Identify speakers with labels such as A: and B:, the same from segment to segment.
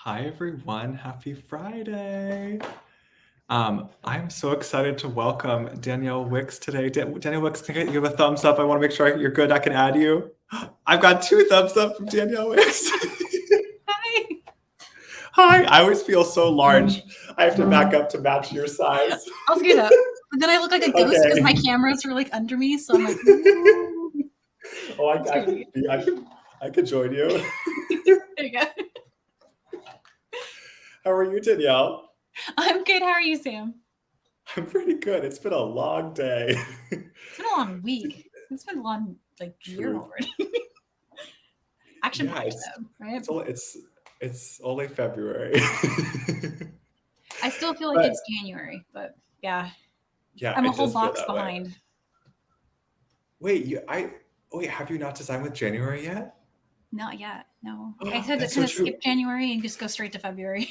A: Hi everyone, happy Friday. I'm so excited to welcome Danielle Wickes today. Danielle Wickes, can I give a thumbs up? I want to make sure you're good. I can add you. I've got 2 thumbs up from Danielle Wickes.
B: Hi.
A: Hi, I always feel so large. I have to back up to match your size.
B: I'll get up. But then I look like a ghost because
A: Okay.
B: my cameras are like under me, so I'm like, ooh.
A: Oh, I could join you.
B: There you go.
A: How are you, Danielle?
B: I'm good. How are you, Sam?
A: I'm pretty good. It's been a long day.
B: It's been a long week. It's been a long year
A: Truth.
B: already. Action
A: Yeah,
B: packed though, right?
A: it's only February.
B: I still feel like
A: But
B: it's January, but yeah,
A: yeah,
B: I'm a
A: it
B: whole
A: does feel
B: box
A: that way.
B: behind.
A: Wait, have you not designed with January yet?
B: Not yet. No, I
A: Oh,
B: had to
A: that's so
B: kind of
A: true.
B: skip January and just go straight to February.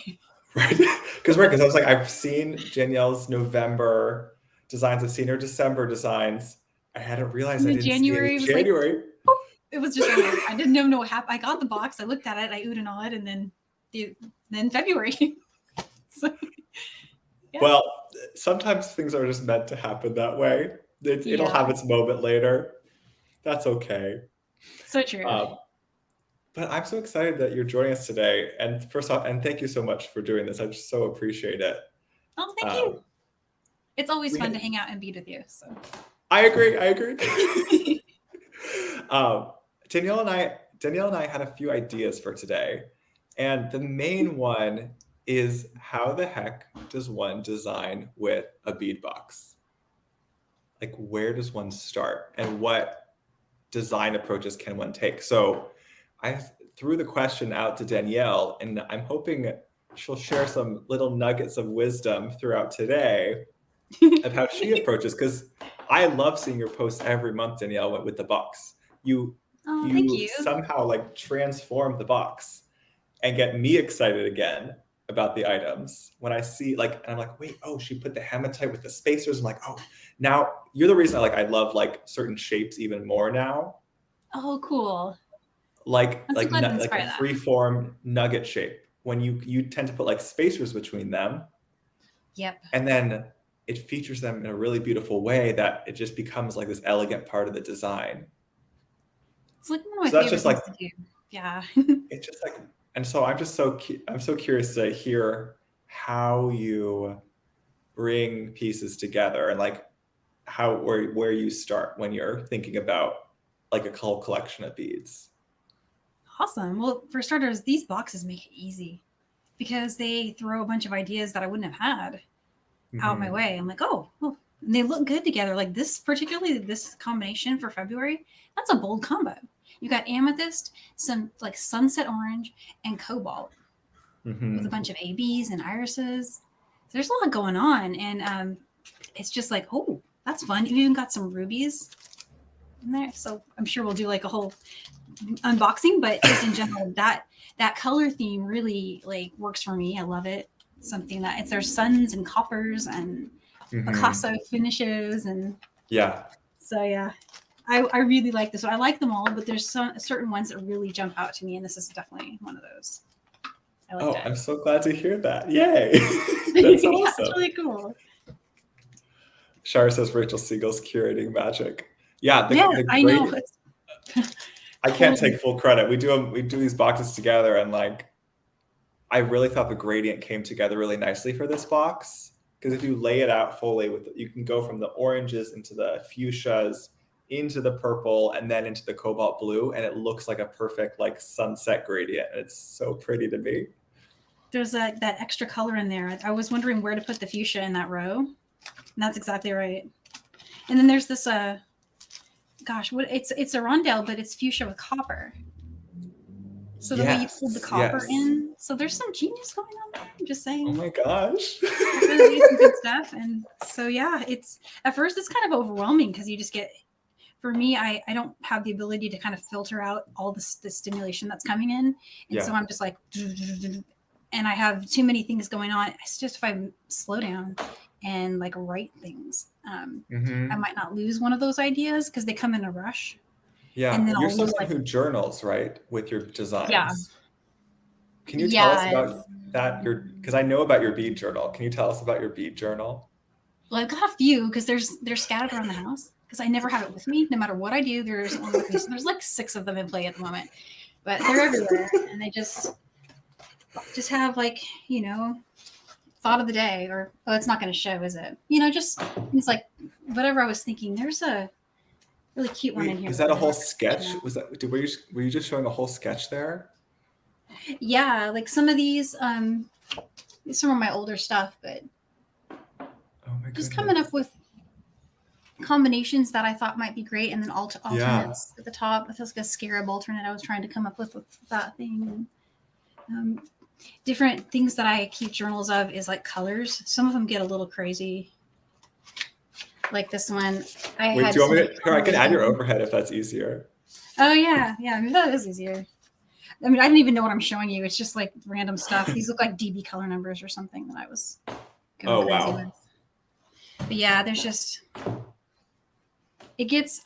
A: Right? Because I was like, I've seen Danielle's November designs, I've seen her December designs. I hadn't realized
B: And
A: I
B: then
A: didn't see any
B: January was like,
A: January.
B: boop. It was just like I didn't know what happened. I got the box, I looked at it, I oohed and awed, and then February. So, yeah.
A: Well, sometimes things are just meant to happen that way. It'll
B: Yeah,
A: have its moment later. That's okay.
B: so true.
A: Um, But I'm so excited that you're joining us today. And first off, and thank you so much for doing this. I just so appreciate it.
B: Oh, thank you.
A: Um,
B: It's always
A: we
B: fun to hang out and bead with you. So
A: I agree. I agree. um, Danielle and I had a few ideas for today, and the main one is how the heck does one design with a bead box? Like, where does one start, and what design approaches can one take? So, I threw the question out to Danielle, and I'm hoping she'll share some little nuggets of wisdom throughout today of how she approaches, because I love seeing your posts every month, Danielle, with the box. You
B: oh, thank
A: you
B: you.
A: somehow like transform the box and get me excited again about the items when I see and I'm like, wait, oh, she put the hematite with the spacers. I'm like, oh, now you're the reason I love like certain shapes even more now.
B: Oh, cool.
A: Like
B: I'm so
A: like
B: glad to
A: like a
B: inspire that.
A: free-form nugget shape when you tend to put like spacers between them,
B: Yep.
A: and then it features them in a really beautiful way that it just becomes like this elegant part of the design.
B: It's like one of my
A: So that's
B: favorite
A: just
B: things
A: like
B: to do. Yeah.
A: it's just like, and so I'm so curious to hear how you bring pieces together and like how where you start when you're thinking about like a whole collection of beads.
B: Awesome. Well, for starters, these boxes make it easy because they throw a bunch of ideas that I wouldn't have had out my
A: Mm-hmm.
B: way. I'm like, oh, well, and they look good together. Like this, particularly this combination for February, that's a bold combo. You got amethyst, some like sunset orange, and cobalt with a
A: Mm-hmm.
B: bunch of ABs and irises. So there's a lot going on, and it's just like, oh, that's fun. You even got some rubies in there, so I'm sure we'll do like a whole unboxing. But just in general, that color theme really like works for me. I love it. Something that it's there's suns and coppers and
A: Mm-hmm.
B: Picasso finishes, and
A: Yeah.
B: so yeah, I really like this. I like them all, but there's some certain ones that really jump out to me, and this is definitely one of those. I liked
A: Oh,
B: it.
A: I'm so glad to hear that. Yay. That's
B: Yeah, it's
A: awesome.
B: really cool.
A: Shara says Rachel Siegel's curating magic. Yeah,
B: Yeah,
A: the
B: I know.
A: great
B: It's
A: I can't
B: totally.
A: take full credit. We do these boxes together, and like I really thought the gradient came together really nicely for this box, because if you lay it out fully you can go from the oranges into the fuchsias into the purple and then into the cobalt blue, and it looks like a perfect like sunset gradient. It's so pretty to me.
B: There's that extra color in there. I was wondering where to put the fuchsia in that row, and that's exactly right. And then there's this gosh, what it's a rondelle, but it's fuchsia with copper. So the way you pulled the
A: Yes,
B: copper
A: yes.
B: in, so there's some genius going on there. I'm just
A: Oh
B: saying.
A: my gosh.
B: Definitely some good stuff. And so yeah, it's at first it's kind of overwhelming because you just get for me, I don't have the ability to kind of filter out all the stimulation that's coming in. And so
A: Yeah.
B: I'm just like and I have too many things going on. It's just if I slow down and like write things, I
A: Hmm.
B: might not lose one of those ideas because they come in a rush. And
A: Yeah.
B: then
A: You're
B: I'll lose
A: someone
B: like
A: who journals, right, with your
B: yeah,
A: designs. Can you tell us about that? Because I know about your bead journal. Can you tell us about your bead journal?
B: Well, I've got a few because they're scattered around the house because I never have it with me. No matter what I do, there's one with me. So there's like 6 of them in play at the moment, but they're everywhere, and they just have like, you know, thought of the day, or oh, it's not going to show, is it? You know, just it's like whatever I was thinking. There's a really cute one in here.
A: Is that a whole sketch? Were you just showing a whole sketch there?
B: Yeah, like some of these some of my older stuff, but just coming up with combinations that I thought might be great, and then alternates at the top. With like a scarab alternate I was trying to come up with that thing. Different things that I keep journals of is like colors. Some of them get a little crazy. Like this one,
A: do you want me to? I can add your overhead if that's easier.
B: Oh yeah, I mean that is easier. I mean, I didn't even know what I'm showing you. It's just like random stuff. These look like DB color numbers or something that I was going crazy with. But yeah, there's just, it gets,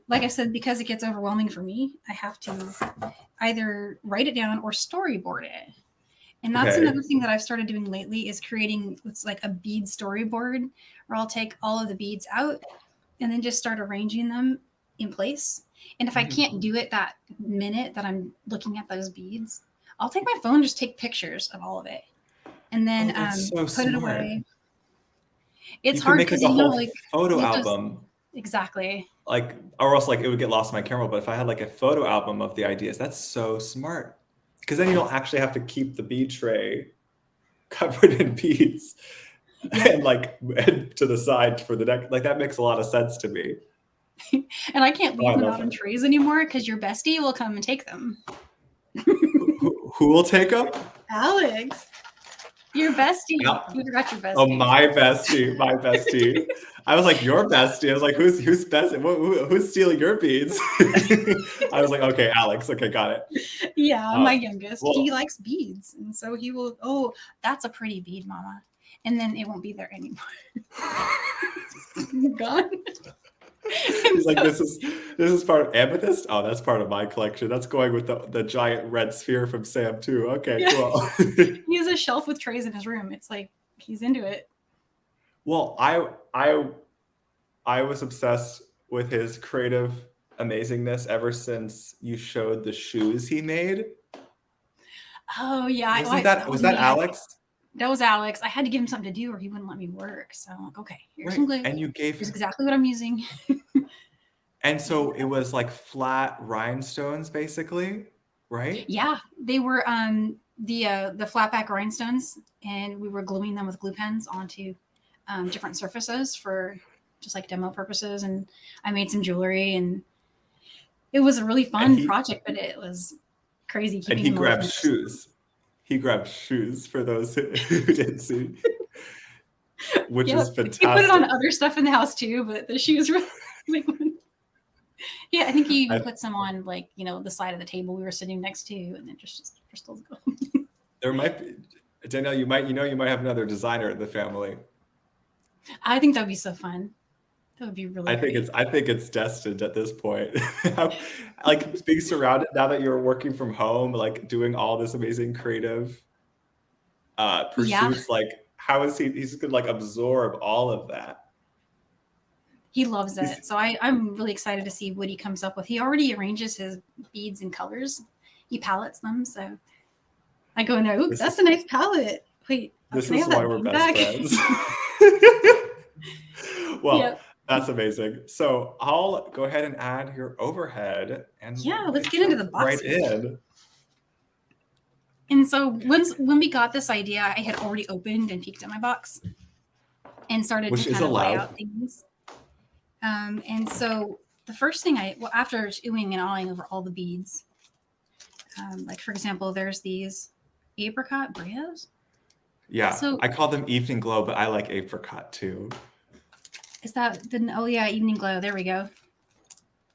B: like I said, because it gets overwhelming for me, I have to either write it down or storyboard it. And that's another thing that I've started doing lately is creating what's like a bead storyboard, where I'll take all of the beads out and then just start arranging them in place. And if I can't do it that minute that I'm looking at those beads, I'll take my phone and just take pictures of all of it. And then put it away. It's hard because
A: you know, like photo album.
B: Exactly.
A: Like, or else like it would get lost in my camera. But if I had like a photo album of the ideas, that's so smart. Because then you don't actually have to keep the bead tray covered in beads and like to the side for the deck. Like that makes a lot of sense to me.
B: And I can't leave them out on trays anymore because your bestie will come and take them.
A: Who will take them?
B: Alex. Your bestie. You forgot your bestie.
A: Oh, my bestie. I was like, your bestie. I was like, who's bestie? Who's stealing your beads? I was like, okay, Alex. Okay, got it.
B: Yeah, my youngest. Well, he likes beads. And so he will, oh, that's a pretty bead, mama. And then it won't be there anymore. Gone.
A: He's like, this is part of amethyst. Oh, that's part of my collection. That's going with the giant red sphere from Sam too. Okay, cool.
B: He has a shelf with trays in his room. It's like he's into it.
A: Well, I was obsessed with his creative amazingness ever since you showed the shoes he made.
B: Oh yeah,
A: was that Alex?
B: That was Alex. I had to give him something to do or he wouldn't let me work. So I'm like, okay, here's some glue.
A: And you gave
B: here's exactly what I'm using.
A: And so it was like flat rhinestones, basically, right?
B: Yeah, they were the flat back rhinestones, and we were gluing them with glue pens onto different surfaces for just like demo purposes. And I made some jewelry, and it was a really fun project, but it was crazy.
A: And he grabbed shoes. He grabbed shoes for those who didn't see, which is fantastic.
B: He put it on other stuff in the house too, but the shoes were like, yeah, I think he even put some on like, you know, the side of the table we were sitting next to, and then just crystals go.
A: There might be, Danielle, you might have another designer in the family.
B: I think that'd be so fun. That would be really great.
A: I think it's destined at this point. Like being surrounded now that you're working from home, like doing all this amazing creative pursuits. Yeah. Like how is he's gonna like absorb all of that?
B: He loves it. So I'm really excited to see what he comes up with. He already arranges his beads in colors. He palettes them. So I go in there, ooh, that's a nice palette. Wait,
A: this is why we're best friends. Well, yep. That's amazing. So I'll go ahead and add your overhead, and
B: yeah, let's get into the box.
A: Right in.
B: And so when we got this idea, I had already opened and peeked at my box and started to kind of lay out things. And so the first thing after oohing and awing over all the beads, like for example, there's these apricot brios.
A: Yeah, so I call them evening glow, but I like apricot too.
B: Is that oh yeah, evening glow. There we go.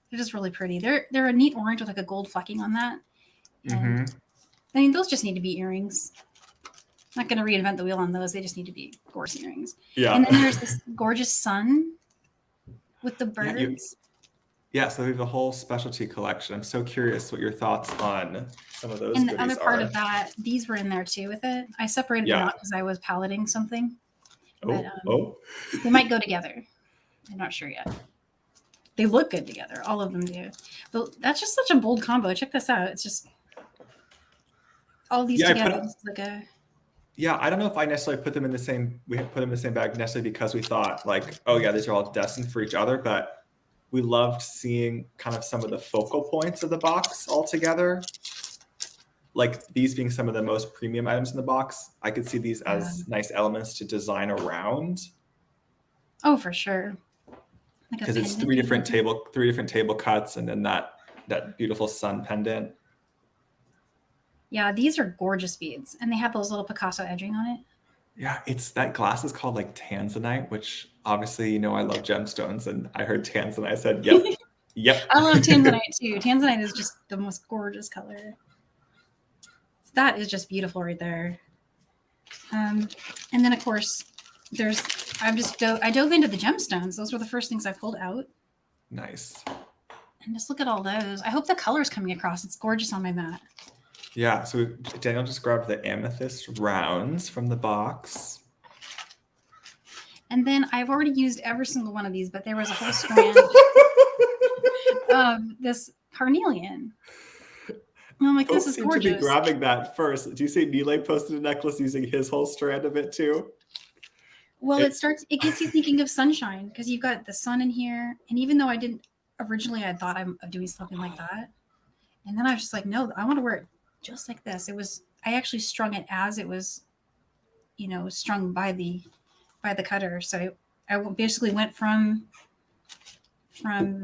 B: They're just really pretty. They're a neat orange with like a gold flecking on that. And I mean, those just need to be earrings. I'm not going to reinvent the wheel on those. They just need to be gorgeous earrings. Yeah. And then there's this gorgeous sun with the birds.
A: Yeah, so we have a whole specialty collection. I'm so curious what your thoughts on some of those
B: And the
A: goodies
B: other part
A: are.
B: of that, these were in there too with it. I separated them
A: Yeah.
B: out because I was paleting something, but
A: Oh.
B: they might go together. I'm not sure yet. They look good together. All of them do. But that's just such a bold combo. Check this out. It's just all these
A: Yeah,
B: together. This is like a
A: yeah, I don't know if I necessarily put them in the same, we put them in the same bag necessarily because we thought like, oh yeah, these are all destined for each other, but we loved seeing kind of some of the focal points of the box all together. Like these being some of the most premium items in the box. I could see these as nice elements to design around.
B: Oh, for sure. Like
A: because it's three different table cuts and then that beautiful sun pendant.
B: Yeah, these are gorgeous beads, and they have those little Picasso edging on it.
A: Yeah, it's that glass is called like tanzanite, which obviously I love gemstones, and I heard tanzanite. I said, yep, yep.
B: I love tanzanite too. Tanzanite is just the most gorgeous color. That is just beautiful right there. And then of course, I dove into the gemstones. Those were the first things I pulled out.
A: Nice.
B: And just look at all those. I hope the color's coming across. It's gorgeous on my mat.
A: Yeah, so Danielle just grabbed the amethyst rounds from the box.
B: And then I've already used every single one of these, but there was a whole strand of this carnelian. And I'm like, this is gorgeous.
A: To be grabbing that first. Do you say Nile posted a necklace using his whole strand of it too?
B: Well, it gets you thinking of sunshine because you've got the sun in here. And even though I didn't originally, I thought I'm doing something like that. And then I was just like, no, I want to wear it just like this. I actually strung it as it was, strung by the cutter. So I basically went from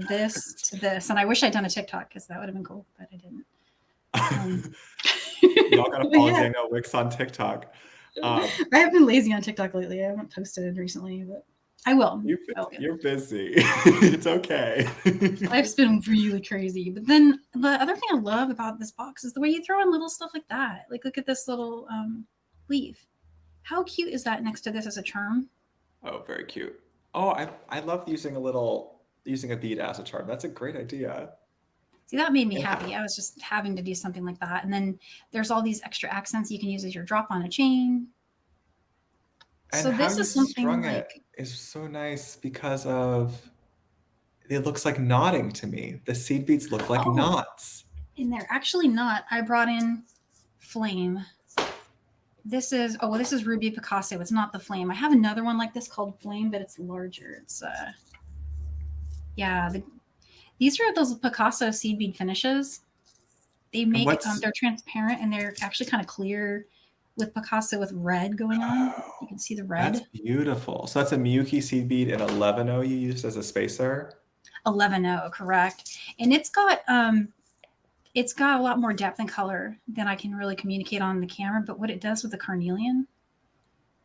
B: this to this. And I wish I'd done a TikTok because that would have been cool, but I didn't.
A: Y'all gotta follow Danielle Wickes on TikTok.
B: I have been lazy on TikTok lately. I haven't posted recently, but I will.
A: You're busy. It's okay.
B: Life's been really crazy. But then the other thing I love about this box is the way you throw in little stuff like that. Like, look at this little leaf. How cute is that next to this as a charm?
A: Oh, very cute. Oh, I love using a bead as a charm. That's a great idea.
B: See, that made me happy. I was just having to do something like that. And then there's all these extra accents you can use as your drop on a chain.
A: And so this is something like is so nice because it looks like knotting to me. The seed beads look like knots.
B: And they're actually not. I brought in flame. This is Ruby Picasso. It's not the flame. I have another one like this called Flame, but it's larger. It's these are those Picasso seed bead finishes. They make they're transparent and they're actually kind of clear with Picasso with red going on. You can see the red.
A: That's beautiful. So that's a Miyuki seed bead in 11-0 you used as a spacer?
B: 11-0, correct. And it's got a lot more depth and color than I can really communicate on the camera. But what it does with the carnelian,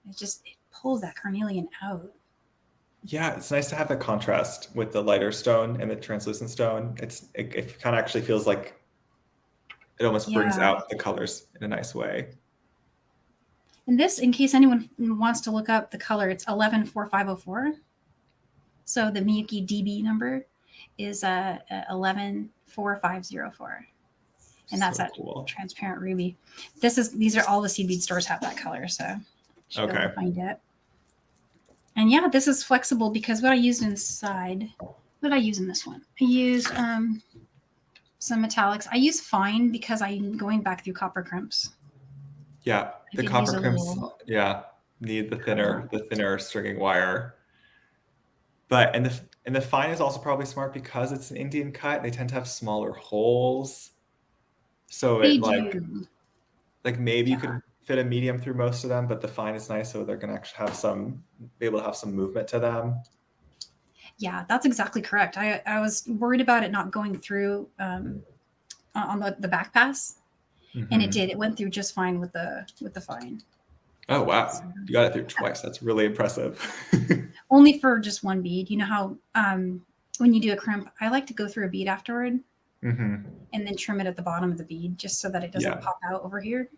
B: it pulls that carnelian out.
A: Yeah, it's nice to have the contrast with the lighter stone and the translucent stone. It kind of actually feels like it almost brings out the colors in a nice way.
B: And this, in case anyone wants to look up the color, it's 114504. So the Miyuki DB number is 114504. And that's that cool transparent ruby. These are all the seed bead stores have that color, so should be able to find it. And yeah, this is flexible because what I used inside, what did I use in this one? I used some metallics. I use fine because I'm going back through copper crimps.
A: Yeah, the copper crimps, need the thinner stringing wire. But and the fine is also probably smart because it's an Indian cut. They tend to have smaller holes. So like maybe you could fit a medium through most of them, but the fine is nice, so they're gonna actually be able to have some movement to them.
B: Yeah, that's exactly correct. I was worried about it not going through on the back pass. Mm-hmm. And it did. It went through just fine with the fine.
A: Oh wow! You got it through twice. That's really impressive.
B: Only for just one bead. You know how when you do a crimp, I like to go through a bead afterward, and then trim it at the bottom of the bead just so that it doesn't pop out over here.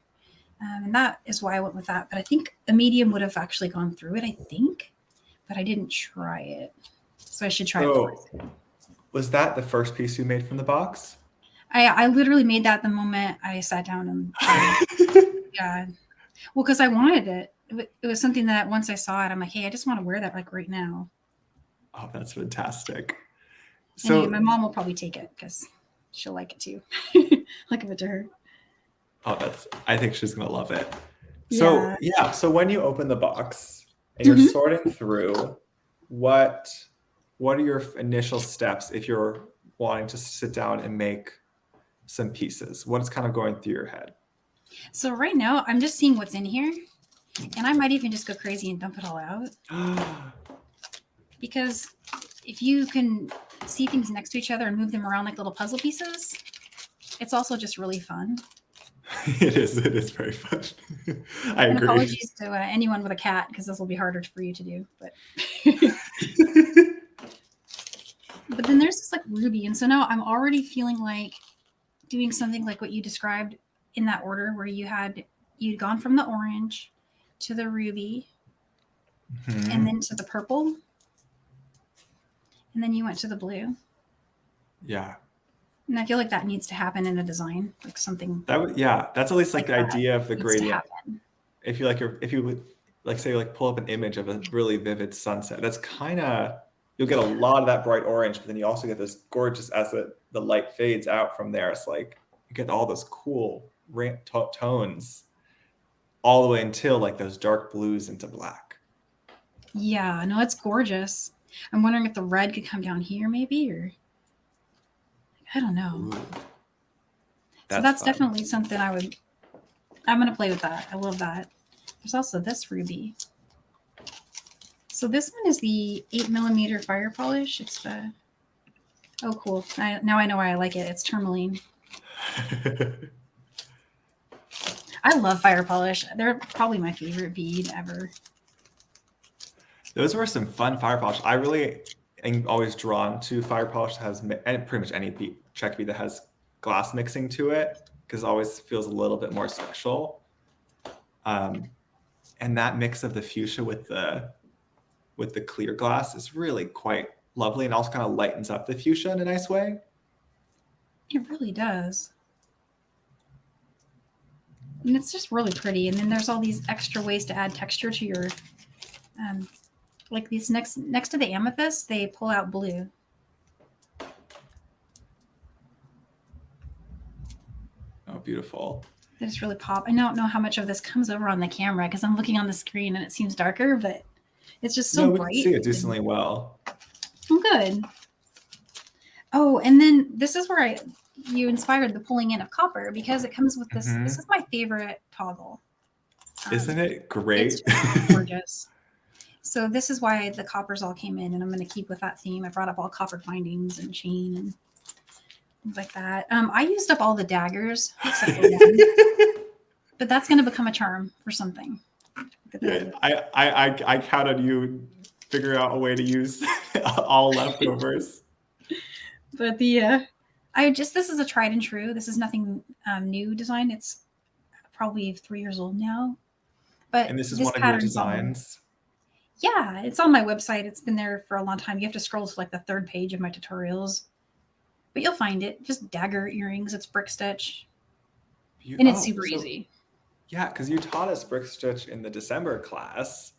B: And that is why I went with that. But I think a medium would have actually gone through it. I think, but I didn't try it, so I should try it first.
A: Was that the first piece you made from the box?
B: I literally made that the moment I sat down and tried. Yeah. Well, because I wanted it. It was something that once I saw it, I'm like, hey, I just want to wear that like right now.
A: Oh, that's fantastic.
B: Anyway,
A: So,
B: my mom will probably take it because she'll like it too. I'll give it to her.
A: I think she's gonna love it. So
B: Yeah.
A: yeah, so when you open the box and you're
B: Mhm.
A: sorting through, what are your initial steps if you're wanting to sit down and make some pieces? What is kind of going through your head?
B: So right now, I'm just seeing what's in here, and I might even just go crazy and dump it all out because if you can see things next to each other and move them around like little puzzle pieces, it's also just really fun.
A: It is very fun. I
B: And
A: agree.
B: apologies to anyone with a cat because this will be harder for you to do. But but then there's this like ruby, and so now I'm already feeling like doing something like what you described in that order, where you'd gone from the orange to the ruby, and then to the purple, and then you went to the blue.
A: Yeah.
B: And I feel like that needs to happen in a design, like something
A: That's at least like the
B: that
A: idea of the
B: needs to
A: gradient.
B: happen.
A: If you would like say like pull up an image of a really vivid sunset, that's kind of, you'll get a lot of that bright orange, but then you also get this gorgeous, as the light fades out from there, it's like you get all those cool tones all the way until like those dark blues into black.
B: Yeah, no, it's gorgeous. I'm wondering if the red could come down here, maybe, or I don't know.
A: Ooh,
B: So that's
A: fun.
B: definitely something I'm gonna play with that. I love that. There's also this ruby. So this one is the 8mm fire polish. It's the oh cool. Now I know why I like it. It's tourmaline. I love fire polish. They're probably my favorite bead ever.
A: Those were some fun fire polish. I really am always drawn to fire polish that has, and pretty much any check bead that has glass mixing to it, because it always feels a little bit more special. And that mix of the fuchsia with the clear glass is really quite lovely, and also kind of lightens up the fuchsia in a nice way.
B: It really does. And it's just really pretty. And then there's all these extra ways to add texture to your, like these next to the amethyst, they pull out blue.
A: Oh, beautiful.
B: They just really pop. I don't know how much of this comes over on the camera because I'm looking on the screen and it seems darker, but it's just so bright.
A: We can see it decently well.
B: Oh, good. Oh, and then this is where you inspired the pulling in of copper because it comes with this. Mm-hmm. This is my favorite toggle.
A: Isn't it great?
B: It's just gorgeous. So this is why the coppers all came in, and I'm going to keep with that theme. I brought up all copper findings and chain and things like that. I used up all the daggers, except for one, but that's going to become a charm for something.
A: Yeah, I count on you figure out a way to use all leftovers.
B: But this is a tried and true. This is nothing new design. It's probably 3 years old now.
A: And this is one of your designs?
B: Yeah, it's on my website. It's been there for a long time. You have to scroll to like the 3rd page of my tutorials, but you'll find it. Just dagger earrings. It's brick stitch, and it's super easy.
A: Yeah, because you taught us brick stitch in the December class,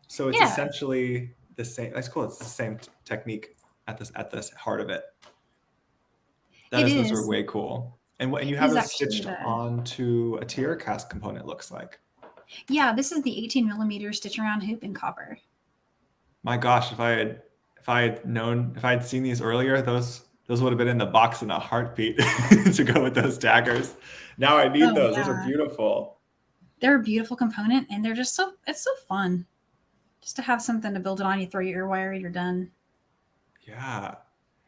A: so it's essentially the same. That's cool. It's the same technique at this heart of it. Those are way cool. And you have it stitched onto a tier cast component, looks like.
B: Yeah, this is the 18mm stitch around hoop in copper.
A: My gosh, if I had seen these earlier, those would have been in the box in a heartbeat to go with those daggers. Now I need those. Yeah. Those are beautiful.
B: They're a beautiful component, and they're just it's so fun just to have something to build it on. You throw your ear wire, you're done.
A: Yeah.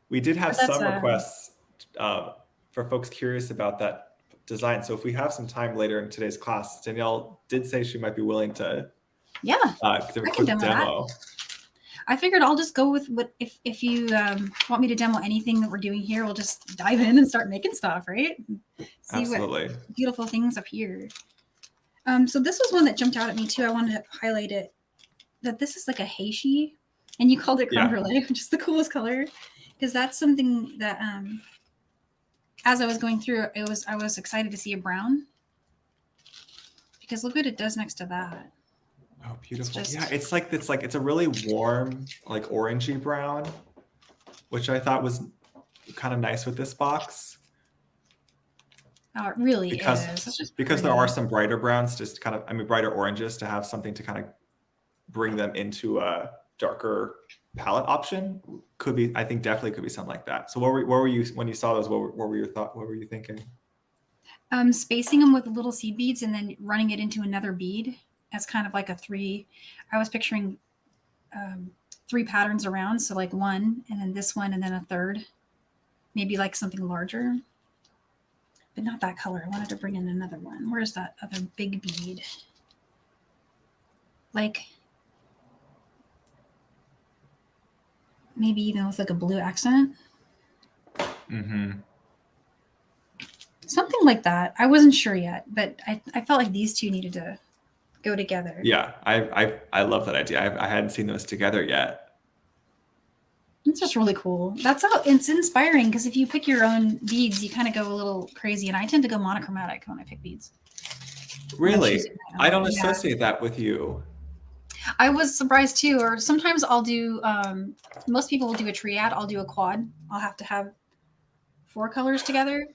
A: We did have some requests for folks curious about that design. So if we have some time later in today's class, Danielle did say she might be willing to
B: do a quick demo. I figured I'll just go with what if you want me to demo anything that we're doing here, we'll just dive in and start making stuff, right? See
A: Absolutely.
B: What beautiful things appear. So this was one that jumped out at me too. I wanted to highlight it, that this is like a heishi, and you called it creme brulee, which is the coolest color. because that's something that as I was going through, I was excited to see a brown, because look what it does next to that.
A: Oh, beautiful.
B: It's
A: Yeah, it's a really warm, like orangey brown, which I thought was kind of nice with this box.
B: Oh, it really
A: because
B: is. It's just
A: because
B: pretty.
A: there are some brighter browns, just kind of, I mean, brighter oranges, to have something to kind of bring them into a darker palette option could be, I think definitely could be something like that. So what were you, when you saw those, what were your thoughts? What were you thinking?
B: Spacing them with little seed beads and then running it into another bead as kind of like a three. I was picturing 3 patterns around. So like one, and then this one, and then a third, maybe like something larger, but not that color. I wanted to bring in another one. Where's that other big bead? Like maybe even with like a blue accent.
A: Mm-hmm.
B: Something like that. I wasn't sure yet, but I felt like these two needed to go together.
A: Yeah, I love that idea. I hadn't seen those together yet.
B: It's just really cool. That's how it's inspiring, because if you pick your own beads, you kind of go a little crazy, and I tend to go monochromatic when I pick beads.
A: Really? I don't associate that with you.
B: I was surprised too. Or sometimes I'll do, most people will do a triad. I'll do a quad. I'll have to have 4 colors together,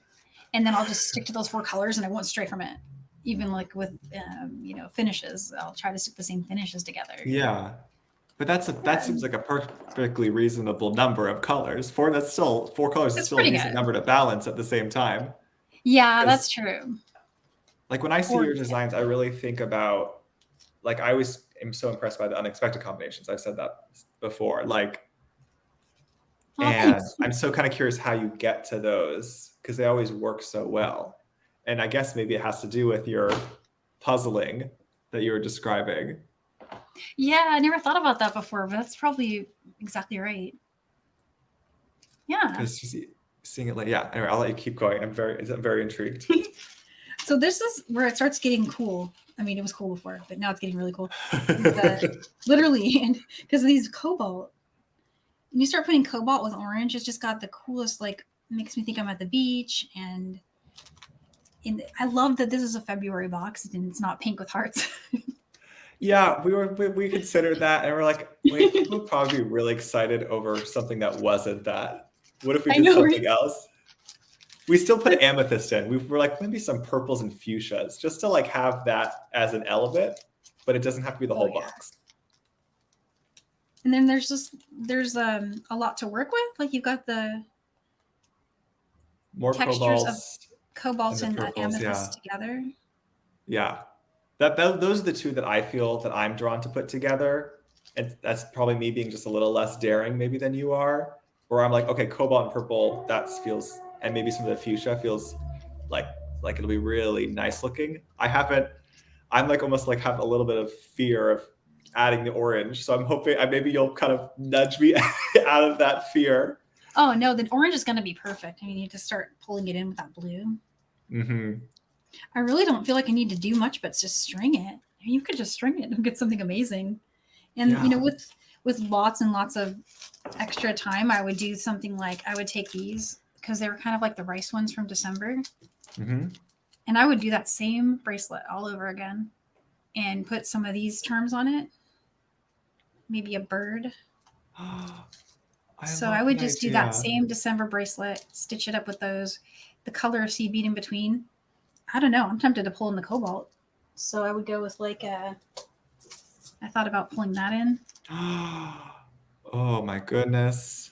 B: and then I'll just stick to those 4 colors and I won't stray from it. Even like with, finishes, I'll try to stick the same finishes together.
A: Yeah. But that seems like a perfectly reasonable number of colors. 4 colors is still a decent number to balance at the same time.
B: Yeah, that's true.
A: Like when I see your designs, I really think about, like, I always am so impressed by the unexpected combinations. I've said that before. Like, and thanks. I'm so kind of curious how you get to those, because they always work so well. And I guess maybe it has to do with your puzzling that you were describing.
B: Yeah, I never thought about that before, but that's probably exactly right. Yeah.
A: Because seeing it like, yeah. Anyway, I'll let you keep going. I'm very intrigued.
B: So this is where it starts getting cool. I mean, it was cool before, but now it's getting really cool. Literally, and because of these cobalt. When you start putting cobalt with orange, it's just got the coolest, like, makes me think I'm at the beach. And I love that this is a February box and it's not pink with hearts.
A: Yeah, we considered that, and we're like, wait, people would probably be really excited over something that wasn't that. What if we did something else? We still put amethyst in. We're like, maybe some purples and fuchsias, just to like have that as an element, but it doesn't have to be the whole box.
B: And then there's a lot to work with. Like, you've got the
A: more
B: textures of cobalt and amethyst together.
A: Yeah. Those are the two that I feel that I'm drawn to put together. And that's probably me being just a little less daring maybe than you are, where I'm like, okay, cobalt and purple, and maybe some of the fuchsia feels like it'll be really nice looking. I'm like almost like have a little bit of fear of adding the orange. So I'm hoping maybe you'll kind of nudge me out of that fear.
B: Oh no, the orange is going to be perfect. I mean, you need to start pulling it in with that blue.
A: Mm-hmm.
B: I really don't feel like I need to do much, but just string it. I mean, you could just string it and get something amazing. And with lots and lots of extra time, I would do something like, I would take these, because they were kind of like the rice ones from December.
A: Mm-hmm. And
B: I would do that same bracelet all over again and put some of these charms on it. Maybe a bird. I would just do that same December bracelet, stitch it up with those, the color of seed bead in between. I don't know. I'm tempted to pull in the cobalt. So I would go with like I thought about pulling that in.
A: Oh my goodness.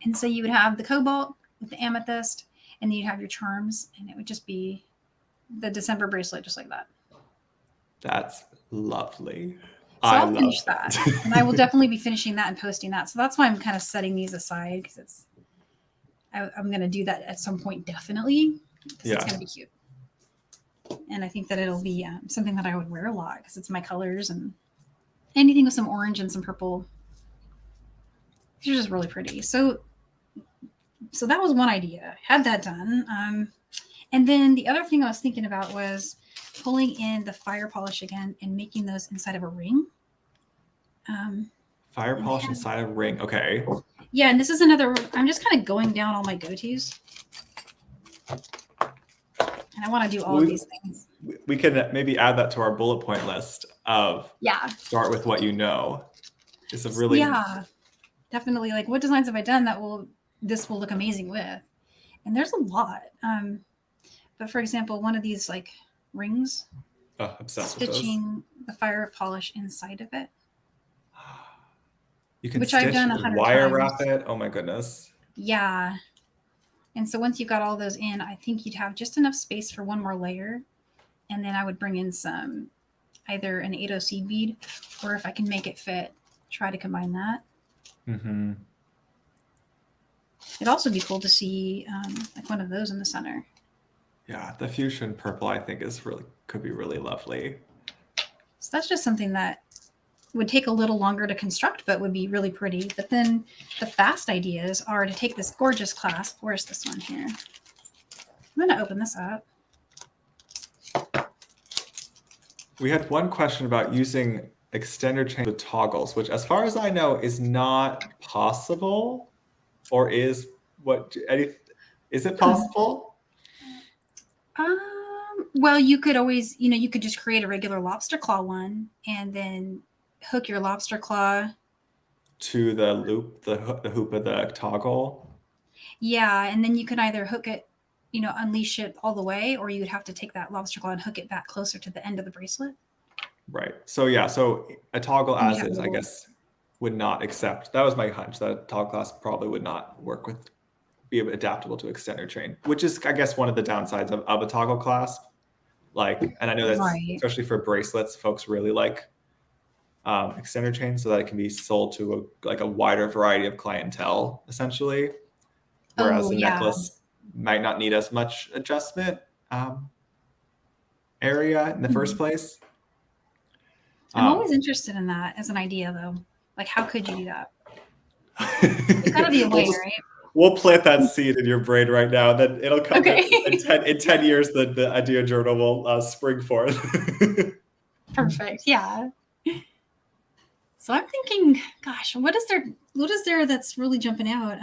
B: And so you would have the cobalt with the amethyst, and then you'd have your charms, and it would just be the December bracelet just like that.
A: That's lovely.
B: So I'll finish that. And I will definitely be finishing that and posting that. So that's why I'm kind of setting these aside, because I'm going to do that at some point, definitely. Because it's going to be cute. And I think that it'll be something that I would wear a lot, because it's my colors, and anything with some orange and some purple. These are just really pretty. So that was one idea. Had that done. And then the other thing I was thinking about was pulling in the fire polish again and making those inside of a ring.
A: Fire polish inside of a ring. Okay.
B: Yeah, and this is another, I'm just kind of going down all my go-tos. And I want to do all of these things.
A: We can maybe add that to our bullet point list of start with what you know. It's a really
B: definitely. Like, what designs have I done that this will look amazing with? And there's a lot. But for example, one of these like rings, stitching the fire polish inside of it.
A: You can
B: which
A: stitch
B: I've done
A: and
B: 100
A: wire
B: times.
A: wrap it. Oh my goodness.
B: Yeah. And so once you got all those in, I think you'd have just enough space for one more layer. And then I would bring in some, either an 8OC bead, or if I can make it fit, try to combine that.
A: Mm-hmm.
B: It'd also be cool to see like one of those in the center.
A: Yeah, the fuchsia purple I think could be really lovely.
B: So that's just something that would take a little longer to construct, but would be really pretty. But then the fast ideas are to take this gorgeous clasp. Where's this one here? I'm going to open this up.
A: We had one question about using extender chain with toggles, which as far as I know is not possible, or is it possible?
B: Well, you could always, you could just create a regular lobster claw one and then hook your lobster claw
A: to the loop, the hoop of the toggle.
B: Yeah, and then you can either hook it, unleash it all the way, or you would have to take that lobster claw and hook it back closer to the end of the bracelet.
A: Right. So so a toggle as is, I guess, would not accept. That was my hunch, that a toggle clasp probably would not be adaptable to extender chain, which is, I guess, one of the downsides of a toggle clasp. And I know that's especially for bracelets, folks really like extender chain so that it can be sold to a wider variety of clientele, essentially. Whereas the necklace might not need as much adjustment area in the first place.
B: I'm always interested in that as an idea, though. Like, how could you do that? There's got to be a way, right?
A: We'll plant that seed in your brain right now. Then it'll come in 10 years. The idea journal will spring forth.
B: Perfect. Yeah. So I'm thinking, gosh, what is there that's really jumping out?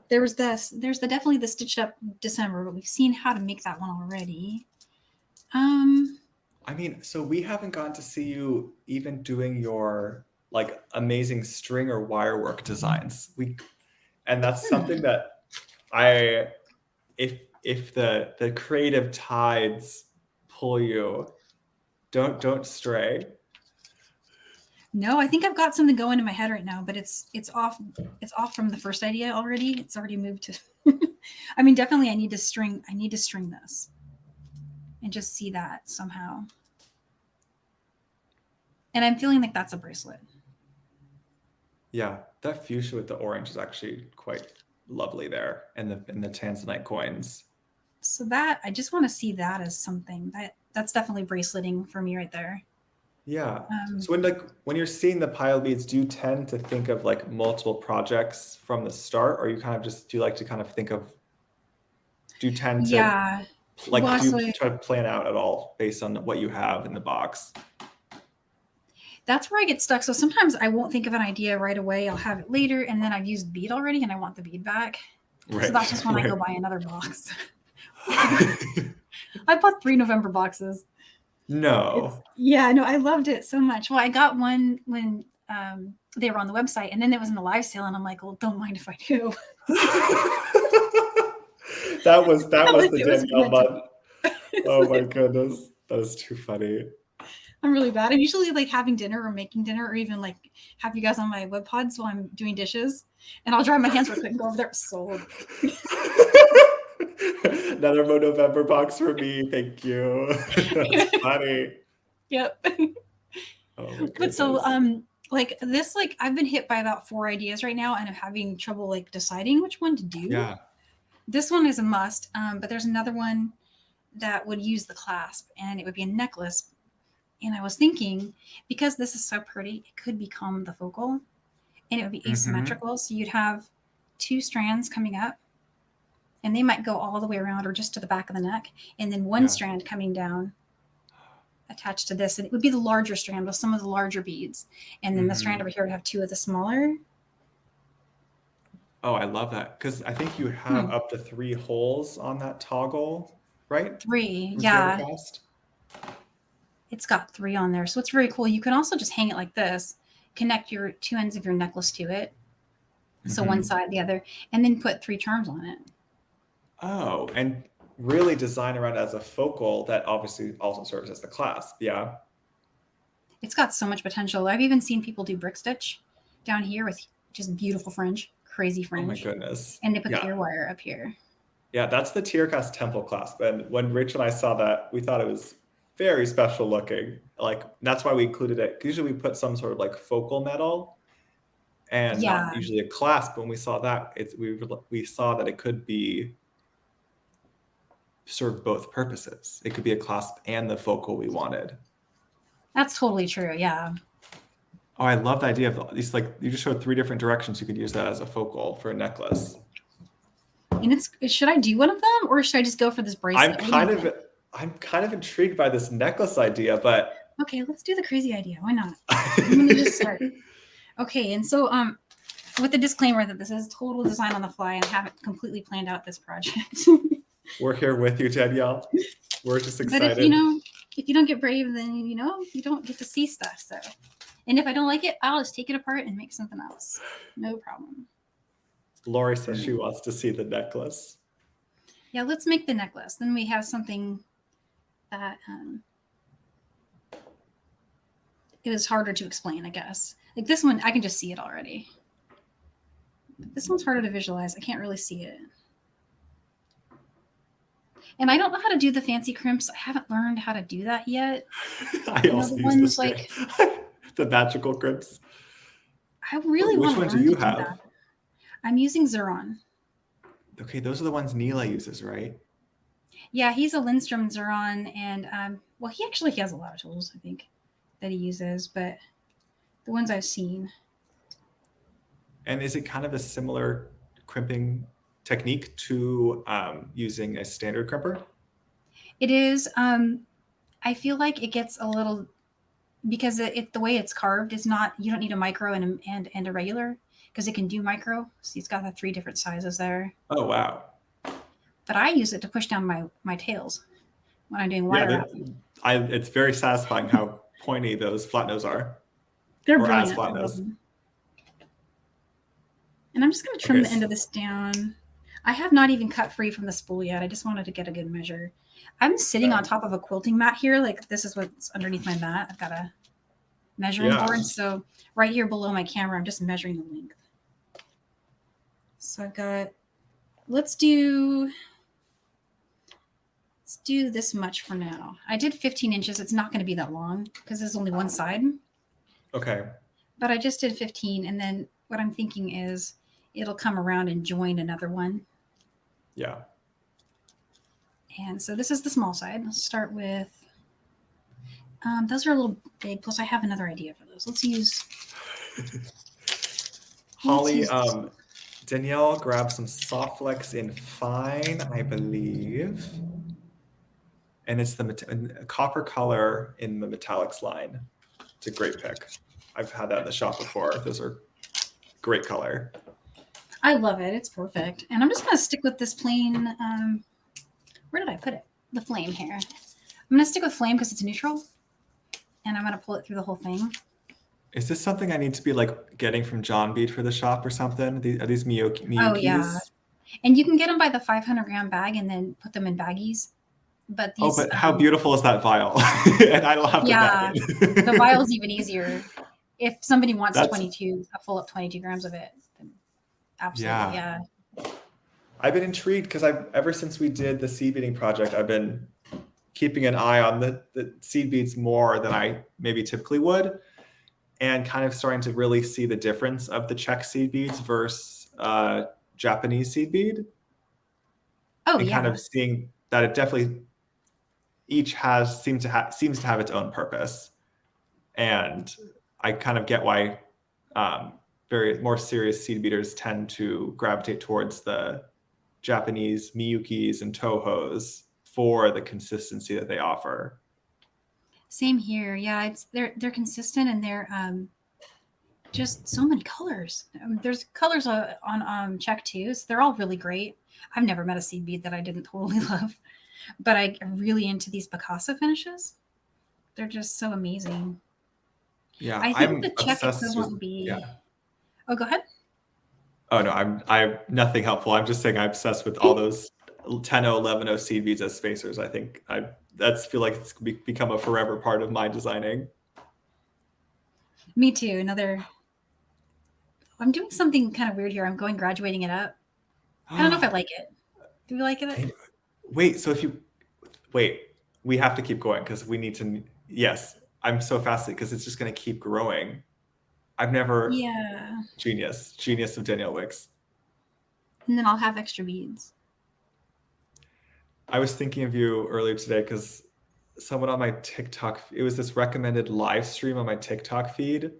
B: There's definitely the stitched up December, but we've seen how to make that one already.
A: I mean, so we haven't gotten to see you even doing your amazing string or wire work designs. And that's something that if the creative tides pull you, don't stray.
B: No, I think I've got something going in my head right now, but it's off from the first idea already. It's already moved to I mean, definitely I need to string this and just see that somehow. And I'm feeling like that's a bracelet.
A: Yeah, that fuchsia with the orange is actually quite lovely there, and the tanzanite coins.
B: So that I just want to see that as something that's definitely braceleting for me right there.
A: Yeah. So when you're seeing the pile beads, do you tend to think of multiple projects from the start, or you kind of just do you like to kind of think of? Do you tend to do you try to plan out at all based on what you have in the box?
B: That's where I get stuck. So sometimes I won't think of an idea right away. I'll have it later, and then I've used bead already, and I want the bead back. Right. So that's just when I go buy another box. I bought 3 November boxes.
A: No.
B: I loved it so much. Well, I got one when they were on the website, and then it was in the live sale, and I'm like, well, don't mind if I do.
A: that was the Danielle button. Oh my goodness. That is too funny.
B: I'm really bad. I'm usually having dinner or making dinner, or even have you guys on my web pods while I'm doing dishes, and I'll dry my hands real quick and go over there. Sold.
A: Another November box for me. Thank you. That's funny.
B: Yep.
A: Oh,
B: but so this I've been hit by about 4 ideas right now, and I'm having trouble deciding which one to do.
A: Yeah.
B: This one is a must, but there's another one that would use the clasp, and it would be a necklace. And I was thinking, because this is so pretty, it could become the focal, and it would be asymmetrical. So you'd have 2 strands coming up, and they might go all the way around or just to the back of the neck, and then one strand coming down attached to this. And it would be the larger strand with some of the larger beads. And then the strand over here would have 2 of the smaller.
A: Oh, I love that because I think you
B: Hmm.
A: have up to 3 holes on that toggle, right?
B: 3,
A: From zero to
B: yeah.
A: fast.
B: It's got 3 on there, so it's very cool. You can also just hang it like this, connect your 2 ends of your necklace to it, so one
A: Mhm.
B: side, the other, and then put 3 charms on it.
A: Oh, and really design around as a focal that obviously also serves as the clasp. Yeah.
B: It's got so much potential. I've even seen people do brick stitch down here with just beautiful fringe, crazy
A: Oh my
B: fringe,
A: goodness.
B: and they put
A: Yeah.
B: clear wire up here.
A: Yeah, that's the Tiercast temple clasp. And when Rachel and I saw that, we thought it was very special looking. Like that's why we included it. Usually we put some sort of like focal metal and not
B: Yeah,
A: usually a clasp. But when we saw that, we saw that it could be serve both purposes. It could be a clasp and the focal we wanted.
B: that's totally true. Yeah.
A: Oh, I love the idea of these. Like you just showed 3 different directions you could use that as a focal for a necklace.
B: And should I do one of them or should I just go for this
A: I'm
B: bracelet? What do you
A: kind of
B: think?
A: I'm kind of intrigued by this necklace idea, but
B: Okay, let's do the crazy idea. Why not? I'm gonna just start. Okay, and so with the disclaimer that this is total design on the fly and I haven't completely planned out this project.
A: we're here with you, Danielle. We're just
B: But
A: excited.
B: if you don't get brave, then you don't get to see stuff. So, and if I don't like it, I'll just take it apart and make something else. No problem.
A: Lori says she wants to see the necklace.
B: Yeah, let's make the necklace. Then we have something that it is harder to explain, I guess. Like this one, I can just see it already. This one's harder to visualize. I can't really see it. And I don't know how to do the fancy crimps. I haven't learned how to do that yet.
A: I also
B: The
A: use this
B: ones like
A: the magical grips.
B: I really
A: Which
B: want to
A: one do
B: learn to
A: you
B: do
A: have?
B: that. I'm using Xuron.
A: Okay, those are the ones Neela uses, right?
B: Yeah, he's a Lindstrom Xuron, and well, he actually has a lot of tools, I think, that he uses, but the ones I've seen.
A: And is it kind of a similar crimping technique to using a standard crimper?
B: It is. I feel like it gets a little because the way it's carved is not. You don't need a micro and a regular because it can do micro. So it's got the 3 different sizes there.
A: Oh wow!
B: But I use it to push down my tails when I'm doing
A: Yeah,
B: wire wrap.
A: it's very satisfying how pointy those flat nose are,
B: They're
A: or as
B: brilliant. I
A: flat
B: love
A: nose.
B: them. And I'm just going to trim
A: Okay,
B: the end of this down. I have not even cut free from the spool yet. I just wanted to get a good measure. I'm sitting on top of a quilting mat here. Like this is what's underneath my mat. I've got a measuring
A: Yeah.
B: board. So right here below my camera, I'm just measuring the length. So I've got, let's do this much for now. I did 15 inches. It's not going to be that long because there's only one side.
A: Okay.
B: But I just did 15. And then what I'm thinking is it'll come around and join another one.
A: Yeah.
B: And so this is the small side. Let's start with, those are a little big. Plus I have another idea for those. Let's use.
A: Holly, Danielle grabbed some soft flex in fine, I believe. And it's the copper color in the metallics line. It's a great pick. I've had that in the shop before. Those are great color.
B: I love it. It's perfect. And I'm just going to stick with this plain, where did I put it? The flame here. I'm going to stick with flame because it's neutral. And I'm going to pull it through the whole thing.
A: Is this something I need to be like getting from John Bead for the shop or something? Are these Miyukis?
B: Oh, yeah. And you can get them by the 500-gram bag and then put them in baggies. But these,
A: but how beautiful is that vial? And I don't have to bag it.
B: The vial's even easier. If somebody wants
A: That's-
B: 22, a full up 22 grams of it, then absolutely, yeah.
A: I've been intrigued because ever since we did the seed beading project, I've been keeping an eye on the seed beads more than I maybe typically would, and kind of starting to really see the difference of the Czech seed beads versus Japanese seed bead.
B: Oh,
A: and
B: yeah.
A: kind of seeing that it definitely each seems to have its own purpose, and I kind of get why very more serious seed beaters tend to gravitate towards the Japanese Miyukis and Tohos for the consistency that they offer.
B: Same here. Yeah, they're consistent and they're just so many colors. There's colors on check too, so they're all really great. I've never met a seed bead that I didn't totally love, but I'm really into these Picasso finishes. They're just so amazing.
A: Yeah,
B: I think
A: I'm
B: the check
A: obsessed
B: equivalent
A: with,
B: would
A: yeah.
B: be. Oh, go ahead.
A: Oh no, I'm nothing helpful. I'm just saying I'm obsessed with all those 10-0, 11-0 seed beads as spacers. I think that's feel like it's become a forever part of my designing.
B: Me too. Another. I'm doing something kind of weird here. I'm going graduating it up. I don't know if I like it. Do you like it?
A: Wait, so if you wait, we have to keep going because we need to. Yes, I'm so fascinated because it's just going to keep growing. I've never
B: Yeah.
A: genius of Danielle Wickes.
B: And then I'll have extra beads.
A: I was thinking of you earlier today because someone on my TikTok, it was this recommended live stream on my TikTok feed,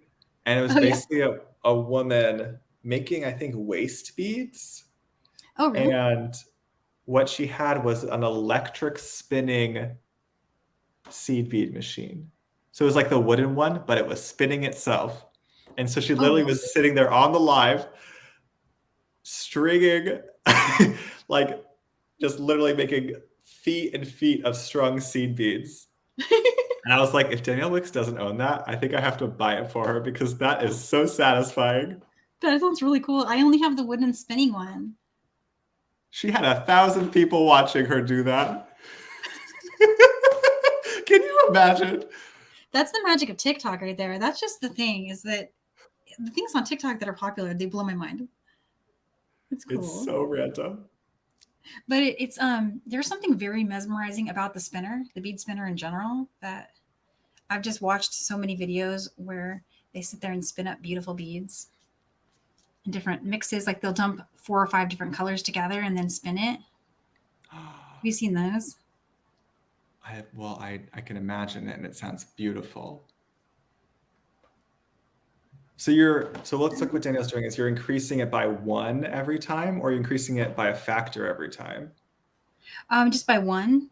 A: and it was
B: Oh yeah.
A: basically a woman making, I think, waist beads,
B: Oh really?
A: and what she had was an electric spinning seed bead machine. So it was like the wooden one, but it was spinning itself. And so she
B: Oh
A: literally
B: really?
A: was sitting there on the live, stringing, like just literally making feet and feet of strung seed beads. And I was like, if Danielle Wickes doesn't own that, I think I have to buy it for her because that is so satisfying.
B: That sounds really cool. I only have the wooden spinning one.
A: She had 1,000 people watching her do that. Can you imagine?
B: That's the magic of TikTok right there. That's just the thing, is that the things on TikTok that are popular, they blow my mind. It's cool.
A: It's so random.
B: But it's there's something very mesmerizing about the spinner, the bead spinner in general, that I've just watched so many videos where they sit there and spin up beautiful beads in different mixes. Like they'll dump 4 or 5 different colors together and then spin it. Have you seen those?
A: I can imagine it, and it sounds beautiful. So let's look what Danielle's doing is you're increasing it by 1 every time, or you're increasing it by a factor every time?
B: Just by 1.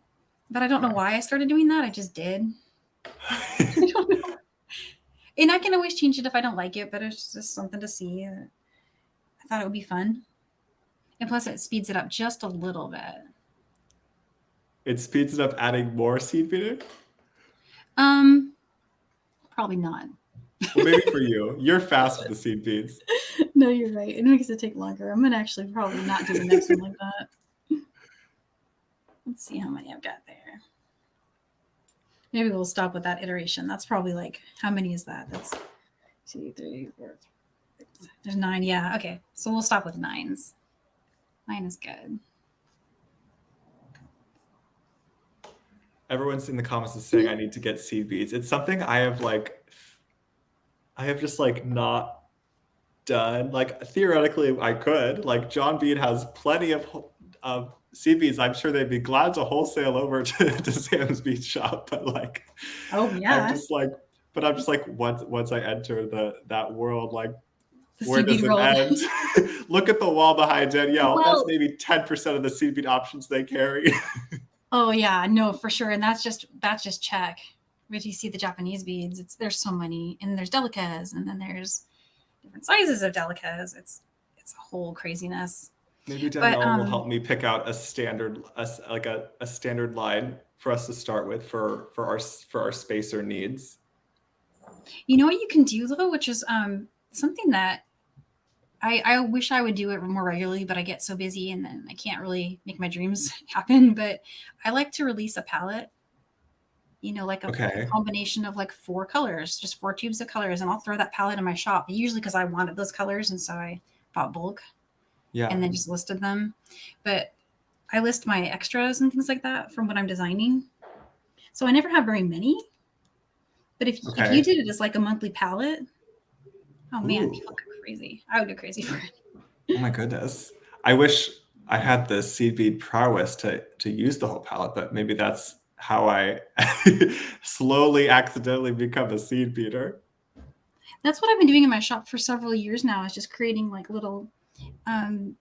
B: But I don't know
A: Okay.
B: why I started doing that. I just did. I don't know. And I can always change it if I don't like it, but it's just something to see. I thought it would be fun. And plus it speeds it up just a little bit.
A: It speeds it up adding more seed beading?
B: Probably not.
A: Well, maybe for you. You're fast with the seed beads.
B: No, you're right. It makes it take longer. I'm gonna actually probably not do the next one like that. Let's see how many I've got there. Maybe we'll stop with that iteration. That's probably like, how many is that? That's 2, 3, 4. There's 9. Yeah. Okay. So we'll stop with 9s. 9 is good.
A: Everyone's in the comments is saying I need to get seed beads. It's something I have just like not done. Like theoretically I could. Like John Bead has plenty of seed beads. I'm sure they'd be glad to wholesale over to Sam's bead shop. But like,
B: Oh yeah.
A: I'm just like once I enter that world, like
B: The
A: where
B: seed
A: does
B: bead
A: it
B: world.
A: end? Look at the wall behind Danielle.
B: Well,
A: that's maybe 10% of the seed bead options they carry.
B: oh yeah, no, for sure. And that's just check. But you see the Japanese beads, there's so many, and there's delicas, and then there's different sizes of delicas. It's a whole craziness.
A: Maybe Danielle will help me pick out a standard line for us to start with for our spacer needs.
B: You know what you can do though, which is something that I wish I would do it more regularly, but I get so busy and then I can't really make my dreams happen. But I like to release a palette, like a combination of like 4 colors, just 4 tubes of colors. And I'll throw that palette in my shop, usually because I wanted those colors. And so I bought bulk and then just listed them. But I list my extras and things like that from what I'm designing. So I never have very many. But if you did it as like a monthly palette, oh man, people go crazy. I would go crazy for it.
A: Oh my goodness. I wish I had the seed bead prowess to use the whole palette, but maybe that's how I slowly accidentally become a seed beater.
B: That's what I've been doing in my shop for several years now, is just creating like little, sometimes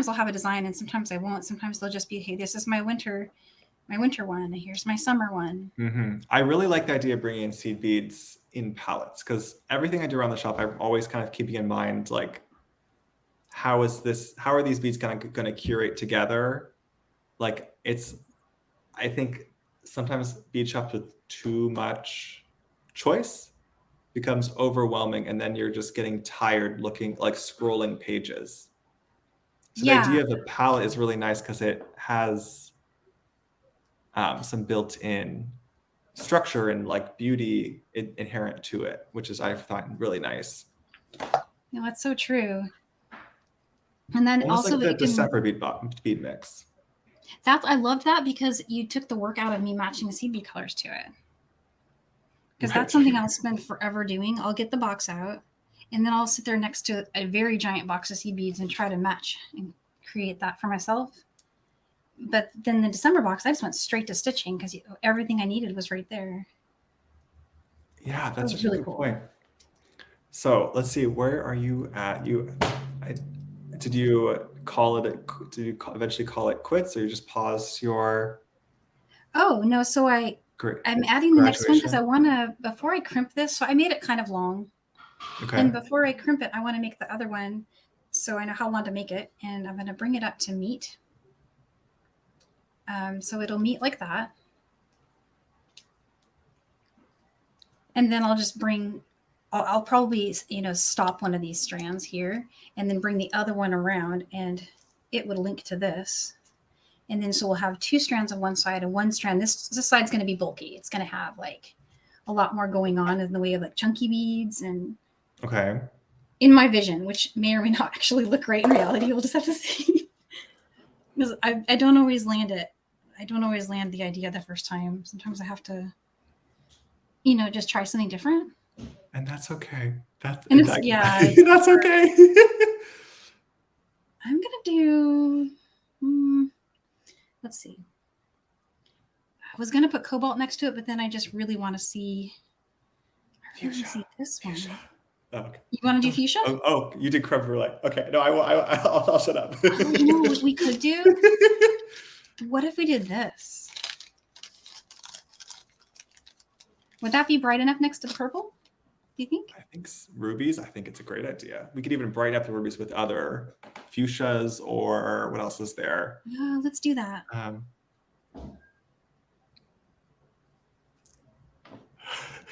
B: I'll have a design and sometimes I won't. Sometimes they'll just be, hey, this is my winter my winter one. Here's my summer one.
A: I really like the idea of bringing in seed beads in palettes, because everything I do around the shop, I'm always kind of keeping in mind, like, how are these beads kind of going to curate together? Like, I think sometimes bead shops with too much choice becomes overwhelming, and then you're just getting tired looking, like, scrolling pages. So the idea of the palette is really nice because it has some built-in structure and like beauty inherent to it, which is, I find, really nice.
B: No, that's so true. And then
A: Almost
B: also
A: like the December bead mix.
B: I loved that because you took the work out of me matching the seed bead colors to it. Because that's something I'll spend forever doing. I'll get the box out, and then I'll sit there next to a very giant box of seed beads and try to match and create that for myself. But then the December box, I just went straight to stitching because everything I needed was right there.
A: Yeah, that's such a good point. So let's see, where are you at? Did you eventually call it quits, or you just paused your?
B: Oh no, so I'm adding the next one because I want to, before I crimp this, so I made it kind of long. Okay. And before I crimp it, I want to make the other one so I know how long to make it, and I'm going to bring it up to meet. So it'll meet like that. And then I'll just I'll probably, stop one of these strands here and then bring the other one around, and it would link to this. And then so we'll have two strands on one side and one strand. This side's going to be bulky. It's going to have like a lot more going on in the way of like chunky beads and.
A: Okay.
B: In my vision, which may or may not actually look right in reality. We'll just have to see. Because I don't always land it. I don't always land the idea the first time. Sometimes I have to, just try something different.
A: And that's okay. That's
B: that's
A: okay.
B: I'm gonna do. Let's see. I was gonna put cobalt next to it, but then I just really want to see. I really want to see this one. Fuchsia. Oh, okay. You want to do fuchsia?
A: Oh, you did crumb. We're like, okay, no, I'll shut up.
B: What we could do? What if we did this? Would that be bright enough next to the purple? Do you think?
A: I think rubies. I think it's a great idea. We could even brighten up the rubies with other fuchsias, or what else is there?
B: Let's do that.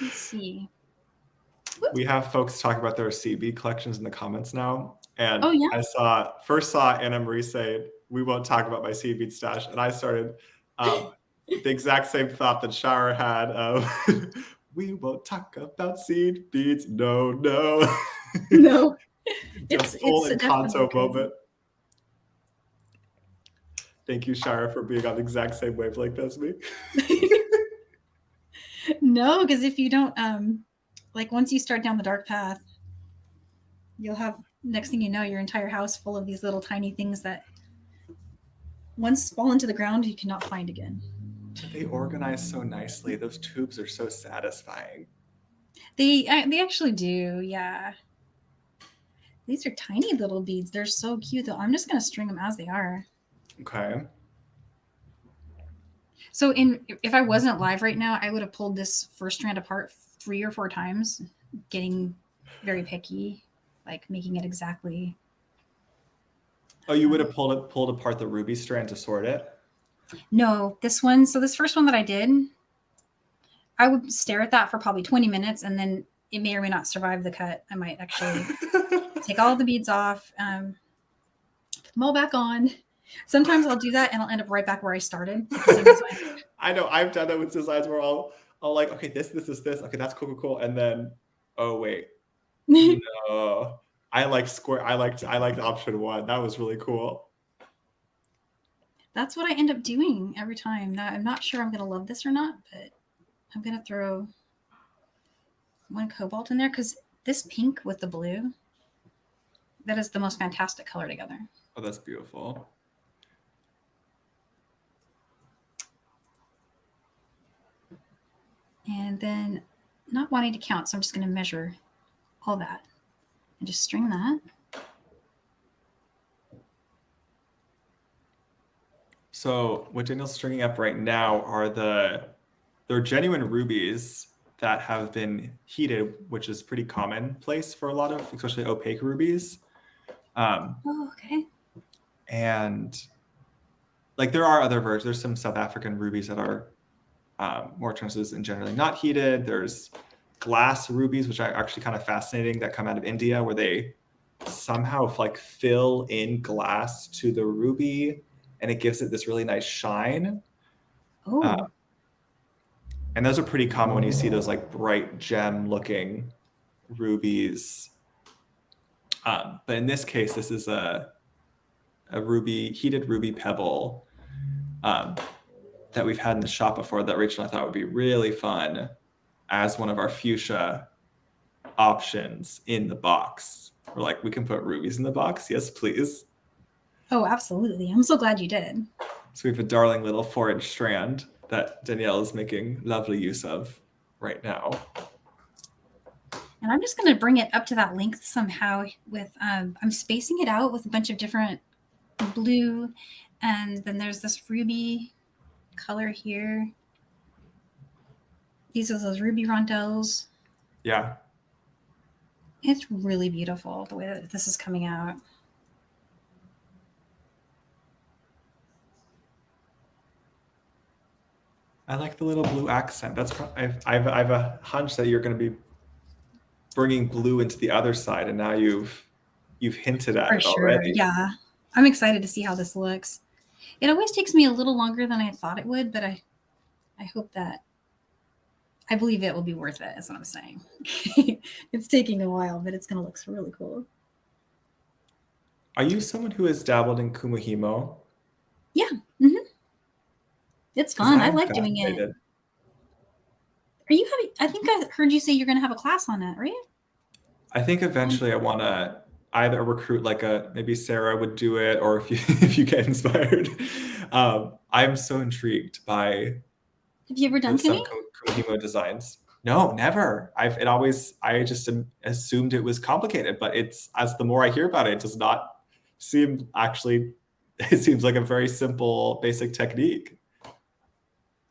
B: Let's see.
A: We have folks talking about their CB collections in the comments now. And
B: yeah.
A: I first saw Anna Marie say, "We won't talk about my seed bead stash." And I started the exact same thought that Shara had of, "We won't talk about seed beads." No.
B: No.
A: Just full Encanto moment. Thank you, Shara, for being on the exact same wavelength as me.
B: No, because if you don't, once you start down the dark path, you'll have, next thing you know, your entire house full of these little tiny things that once fall into the ground, you cannot find again.
A: They organize so nicely. Those tubes are so satisfying.
B: They actually do, yeah. These are tiny little beads. They're so cute, though. I'm just going to string them as they are.
A: Okay.
B: So if I wasn't live right now, I would have pulled this first strand apart 3 or 4 times, getting very picky, like making it exactly.
A: Oh, you would have pulled apart the ruby strand to sort it?
B: No, this one. So this first one that I did, I would stare at that for probably 20 minutes, and then it may or may not survive the cut. I might actually take all the beads off, put them all back on. Sometimes I'll do that and I'll end up right back where I started.
A: I know, I've done that with designs where I'll like, okay, this is this. Okay, that's cool. And then, oh wait, no. I liked option 1. That was really cool.
B: That's what I end up doing every time. Now, I'm not sure I'm going to love this or not, but I'm going to throw 1 cobalt in there because this pink with the blue, that is the most fantastic color together.
A: Oh, that's beautiful.
B: And then not wanting to count, so I'm just going to measure all that and just string that.
A: So what Daniel's stringing up right now are they're genuine rubies that have been heated, which is pretty commonplace for a lot of, especially opaque rubies.
B: Oh, okay.
A: And like there are other versions. There's some South African rubies that are more translucent and generally not heated. There's glass rubies, which are actually kind of fascinating, that come out of India, where they somehow like fill in glass to the ruby, and it gives it this really nice shine.
B: Oh,
A: And those are pretty common when you see those like bright gem-looking rubies. But in this case, this is a heated ruby pebble that we've had in the shop before that Rachel and I thought would be really fun as one of our fuchsia options in the box. We're like, we can put rubies in the box? Yes, please.
B: oh, absolutely. I'm so glad you did.
A: So we have a darling little 4-inch strand that Danielle is making lovely use of right now.
B: And I'm just going to bring it up to that length somehow with, I'm spacing it out with a bunch of different blue. And then there's this ruby color here. These are those ruby rondelles.
A: Yeah.
B: It's really beautiful the way that this is coming out.
A: I like the little blue accent. That's I've a hunch that you're going to be bringing blue into the other side, and now you've hinted at it already.
B: Yeah, I'm excited to see how this looks. It always takes me a little longer than I thought it would, but I hope that I believe it will be worth it. Is what I'm saying. It's taking a while, but it's going to look really cool.
A: Are you someone who has dabbled in Kumihimo?
B: Yeah. Mm-hmm. It's fun. I like doing it. Are you having? I think I heard you say you're going to have a class on it, right?
A: I think eventually I want to either recruit like maybe Sarah would do it, or if you get inspired. I'm so intrigued by.
B: Have you ever done
A: Kumihimo designs? No, never. I just assumed it was complicated, but as the more I hear about it, it does not seem actually. It seems like a very simple, basic technique.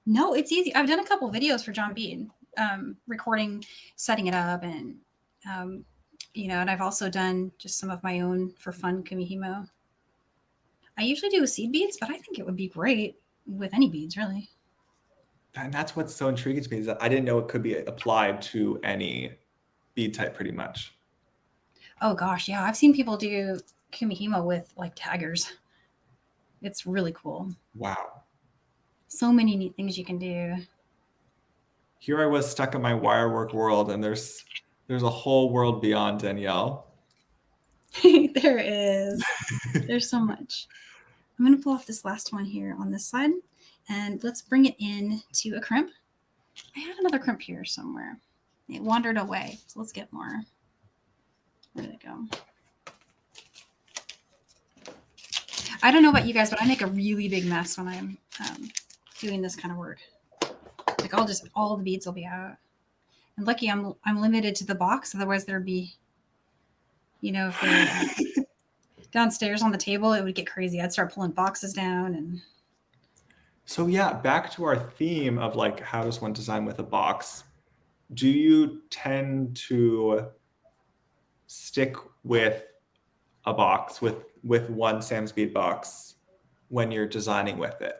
B: No, it's easy. I've done a couple videos for John Bead, recording, setting it up, and and I've also done just some of my own for fun Kumihimo. I usually do with seed beads, but I think it would be great with any beads, really.
A: And that's what's so intriguing to me, is that I didn't know it could be applied to any bead type pretty much.
B: Oh gosh, yeah. I've seen people do Kumihimo with like daggers. It's really cool.
A: Wow.
B: So many neat things you can do.
A: Here I was stuck in my wirework world, and there's a whole world beyond, Danielle.
B: There is. There's so much. I'm going to pull off this last one here on this side, and let's bring it in to a crimp. I had another crimp here somewhere. It wandered away, so let's get more. Where did it go? I don't know about you guys, but I make a really big mess when I'm doing this kind of work. Like all the beads will be out. And lucky I'm limited to the box, otherwise there'd be, if they're downstairs on the table, it would get crazy. I'd start pulling boxes down. And
A: so yeah, back to our theme of like, how does one design with a box? Do you tend to stick with a box with one Sam's Bead box when you're designing with it?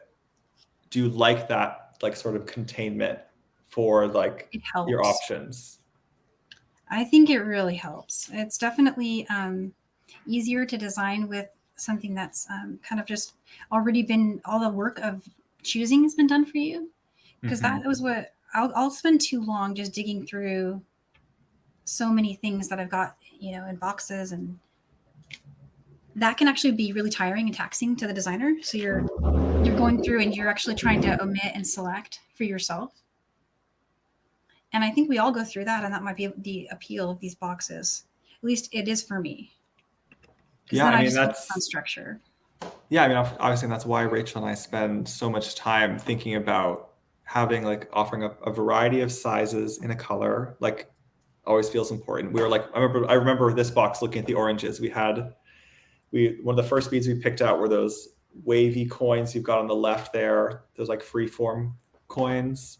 A: Do you like that like sort of containment for like your options?
B: I think it really helps. It's definitely easier to design with something that's kind of just already been, all the work of choosing has been done for you. Because that was what I'll spend too long just digging through so many things that I've got, in boxes, and that can actually be really tiring and taxing to the designer. So you're going through and you're actually trying to omit and select for yourself. And I think we all go through that, and that might be the appeal of these boxes. At least it is for me.
A: Yeah, I mean,
B: that's on structure.
A: Yeah, I mean, obviously that's why Rachel and I spend so much time thinking about having like offering up a variety of sizes in a color. Like, always feels important. We were like, I remember this box looking at the oranges. One of the first beads we picked out were those wavy coins you've got on the left there, those like freeform coins.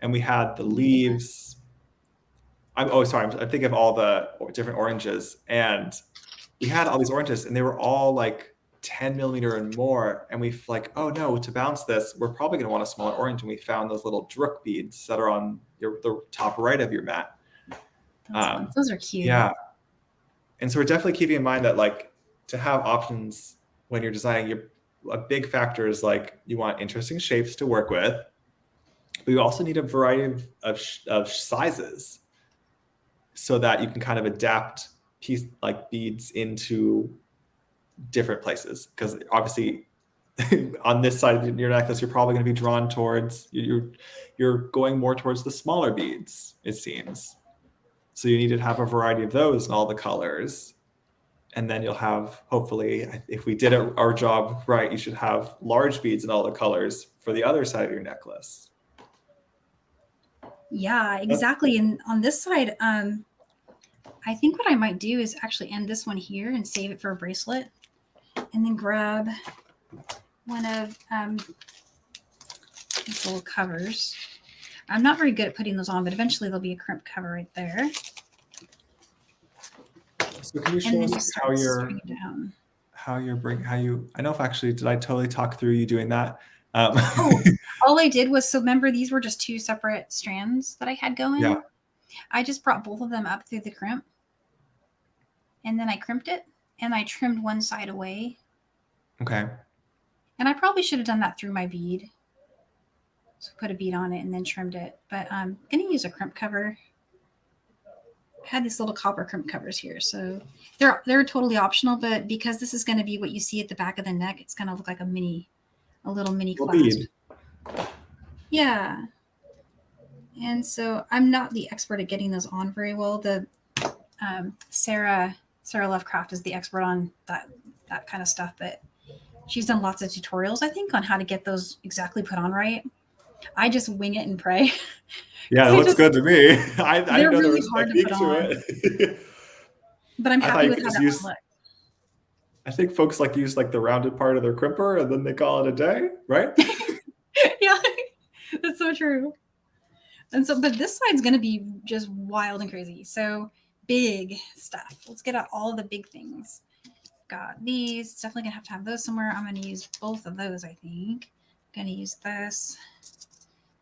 A: And we had the leaves. I'm thinking of all the different oranges. And we had all these oranges and they were all like 10 millimeter and more. And we like, oh no, to bounce this, we're probably going to want a smaller orange. And we found those little drook beads that are on the top right of your mat.
B: Those are cute.
A: Yeah. And so we're definitely keeping in mind that like to have options when you're designing, a big factor is like you want interesting shapes to work with. But you also need a variety of sizes so that you can kind of adapt beads into different places. Because obviously on this side of your necklace, you're probably going to be drawn towards, you're going more towards the smaller beads, it seems. So you need to have a variety of those in all the colors. And then you'll have, hopefully, if we did our job right, you should have large beads in all the colors for the other side of your necklace.
B: Yeah, exactly. And on this side, I think what I might do is actually end this one here and save it for a bracelet, and then grab one of these little covers. I'm not very good at putting those on, but eventually there'll be a crimp cover right there.
A: So can you show us how you, I know if actually, did I totally talk through you doing that?
B: All I did was, so remember these were just 2 separate strands that I had going?
A: Yeah.
B: I just brought both of them up through the crimp, and then I crimped it, and I trimmed one side away.
A: Okay.
B: And I probably should have done that through my bead. So put a bead on it and then trimmed it. But I'm going to use a crimp cover. I had these little copper crimp covers here. So they're totally optional, but because this is going to be what you see at the back of the neck, it's going to look like a little mini clasp.
A: Bead.
B: Yeah. And so I'm not the expert at getting those on very well. The Sarah Lovecraft is the expert on that kind of stuff, but she's done lots of tutorials, I think, on how to get those exactly put on right. I just wing it and pray.
A: Yeah, it looks good to me. I
B: they're
A: know
B: really
A: there was
B: hard to put on. But I'm happy with how that one looks.
A: I think folks use the rounded part of their crimper and then they call it a day, right?
B: Yeah, that's so true. And so, but this side's going to be just wild and crazy. So big stuff. Let's get out all the big things. Got these. Definitely going to have those somewhere. I'm going to use both of those, I think. I'm going to use this.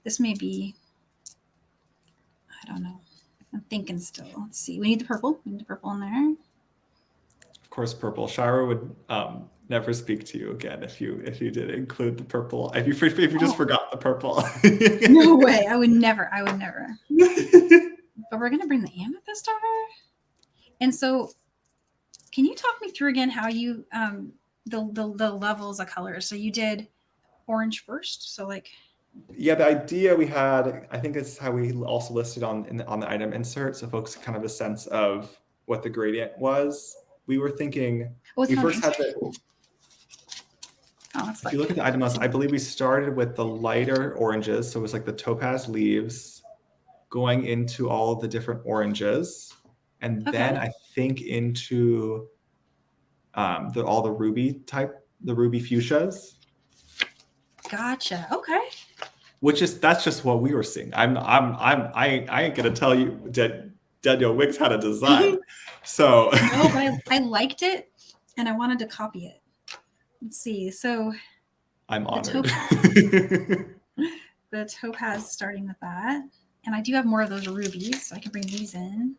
B: This may be, I don't know. I'm thinking still. Let's see. We need the purple. We need the purple in there.
A: Of course, purple. Shira would never speak to you again if you did include the purple. If you just forgot the purple.
B: No way. I would never. But we're gonna bring the amethyst over. And so, can you talk me through again how you the levels of colors? So you did orange first. So like.
A: Yeah, the idea we had, I think it's how we also listed on the item insert, so folks kind of a sense of what the gradient was. We were thinking we first had if you look at the item list, I believe we started with the lighter oranges, so it was like the topaz leaves going into all the different oranges, and then I think into all the ruby fuchsias.
B: Gotcha. Okay.
A: That's just what we were seeing. I ain't gonna tell you Danielle Wickes how to design. So
B: no, but I liked it and I wanted to copy it. Let's see. So
A: I'm honored.
B: The topaz starting with that. And I do have more of those rubies, so I can bring these in.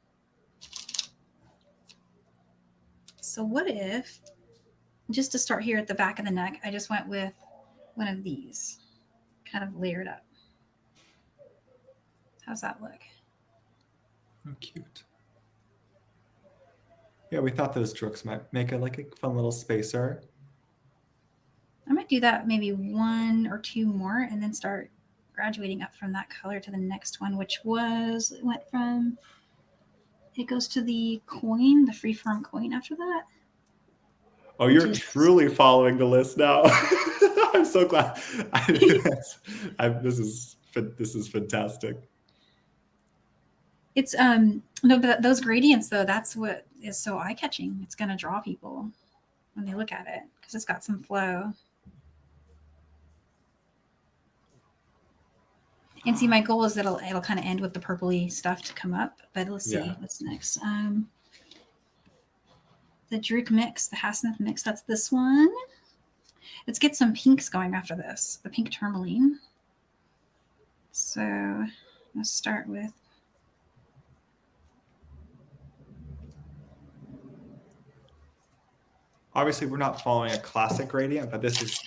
B: So what if, just to start here at the back of the neck, I just went with one of these, kind of layered up. How's that look?
A: Oh, cute. Yeah, we thought those drooks might make a fun little spacer.
B: I might do that maybe 1 or 2 more and then start graduating up from that color to the next one, which it goes to the coin, the freeform coin after that.
A: Oh, you're truly following the list now. I'm so glad. This is fantastic.
B: It's no, but those gradients though, that's what is so eye-catching. It's going to draw people when they look at it because it's got some flow. And see, my goal is that it'll kind of end with the purpley stuff to come up. But let's see what's next. The Druk mix, the Hasnath mix. That's this one. Let's get some pinks going after this. The pink tourmaline. So let's start with.
A: Obviously, we're not following a classic gradient, but this is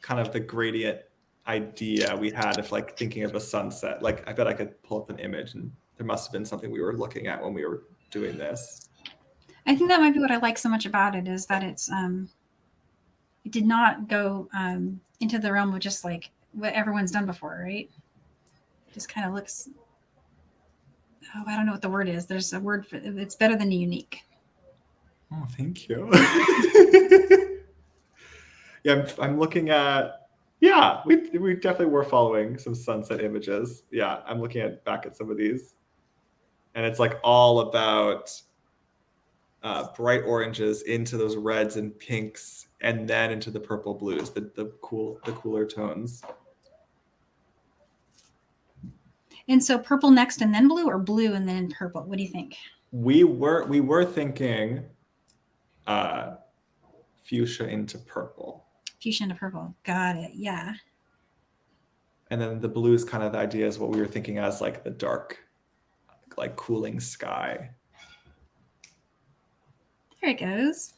A: kind of the gradient idea we had of like thinking of a sunset. Like I bet I could pull up an image and there must have been something we were looking at when we were doing this.
B: I think that might be what I like so much about it is that it did not go into the realm of just like what everyone's done before, right? It just kind of looks, oh, I don't know what the word is. There's a word for it's better than unique.
A: Oh, thank you. Yeah, I'm looking at, yeah, we definitely were following some sunset images. Yeah, I'm looking back at some of these. And it's like all about bright oranges into those reds and pinks, and then into the purple blues, the cooler tones.
B: And so purple next and then blue, or blue and then purple? What do you think?
A: We were thinking fuchsia into purple.
B: Fuchsia into purple. Got it. Yeah.
A: And then the blue is kind of the idea is what we were thinking as like the dark, like cooling sky.
B: There it goes.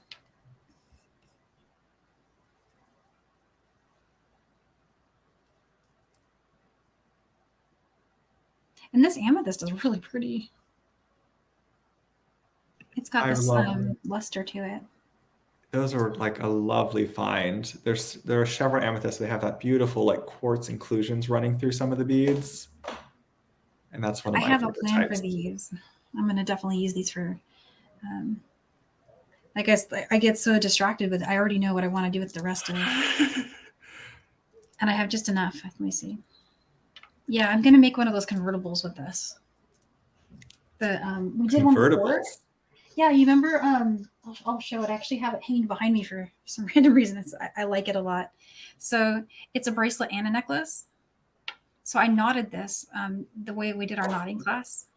B: And this amethyst is really pretty. It's got this luster to it.
A: Those are like a lovely find. There are several amethysts. They have that beautiful like quartz inclusions running through some of the beads, and that's one of my favorite types. I have a plan for these.
B: I'm going to definitely use these for. I guess I get so distracted with. I already know what I want to do with the rest of it, and I have just enough. Let me see. Yeah, I'm going to make one of those convertibles with this. We did one before. Yeah, you remember? I'll show it. I actually have it hanging behind me for some random reason. I like it a lot. So it's a bracelet and a necklace. So I knotted this the way we did our knotting class.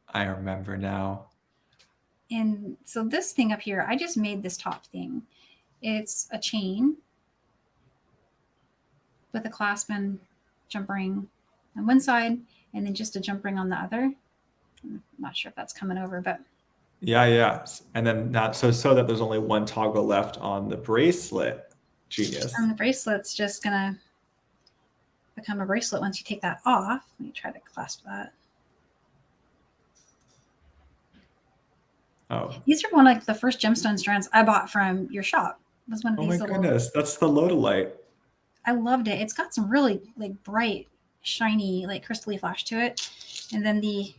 A: I remember now.
B: And so this thing up here, I just made this top thing. It's a chain with a clasp and jump ring on one side, and then just a jump ring on the other. I'm not sure if that's coming over, but
A: yeah. And then so that there's only one toggle left on the bracelet. Genius.
B: And the bracelet's just gonna become a bracelet once you take that off. Let me try to clasp that.
A: Oh.
B: These are one of like the first gemstone strands I bought from your shop. It was one of these.
A: Oh my goodness, that's the Lodolite.
B: I loved it. It's got some really like bright, shiny, like crystally flash to it. And then the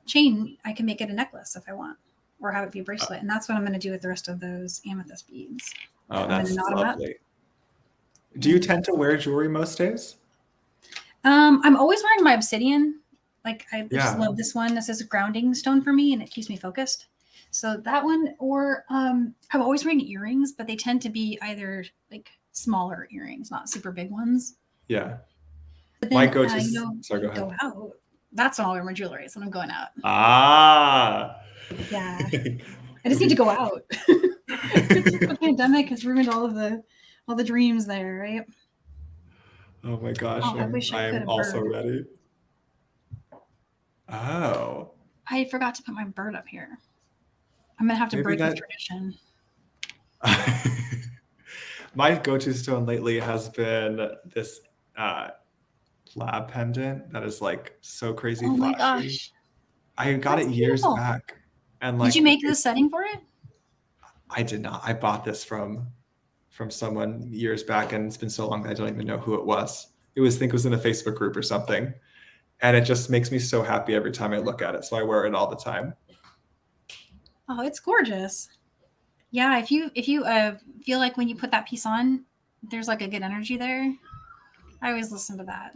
B: chain, I can make it a necklace if I want, or have it be a bracelet. And that's what I'm going to do with the rest of those amethyst beads.
A: Oh, that's lovely. Do you tend to wear jewelry most days?
B: I'm always wearing my obsidian. Like I just love this one. This is a grounding stone for me, and it keeps me focused. So that one, or I'm always wearing earrings, but they tend to be either like smaller earrings, not super big ones.
A: Yeah.
B: But then,
A: my go-to. Sorry, go ahead.
B: Go out. That's when I'll wear my jewelry. It's when I'm going out.
A: Ah.
B: Yeah. I just need to go out. The pandemic has ruined all the dreams there, right?
A: Oh my gosh. I am also ready. Oh.
B: I forgot to put my bird up here. I'm gonna have to break with tradition.
A: My go-to stone lately has been this lab pendant that is like so crazy flashy. My gosh. I got it years back. And like,
B: did you make the setting for it?
A: I did not. I bought this from someone years back, and it's been so long that I don't even know who it was. I think it was in a Facebook group or something. And it just makes me so happy every time I look at it. So I wear it all the time.
B: Oh, it's gorgeous. Yeah, if you feel like when you put that piece on, there's like a good energy there. I always listen to that.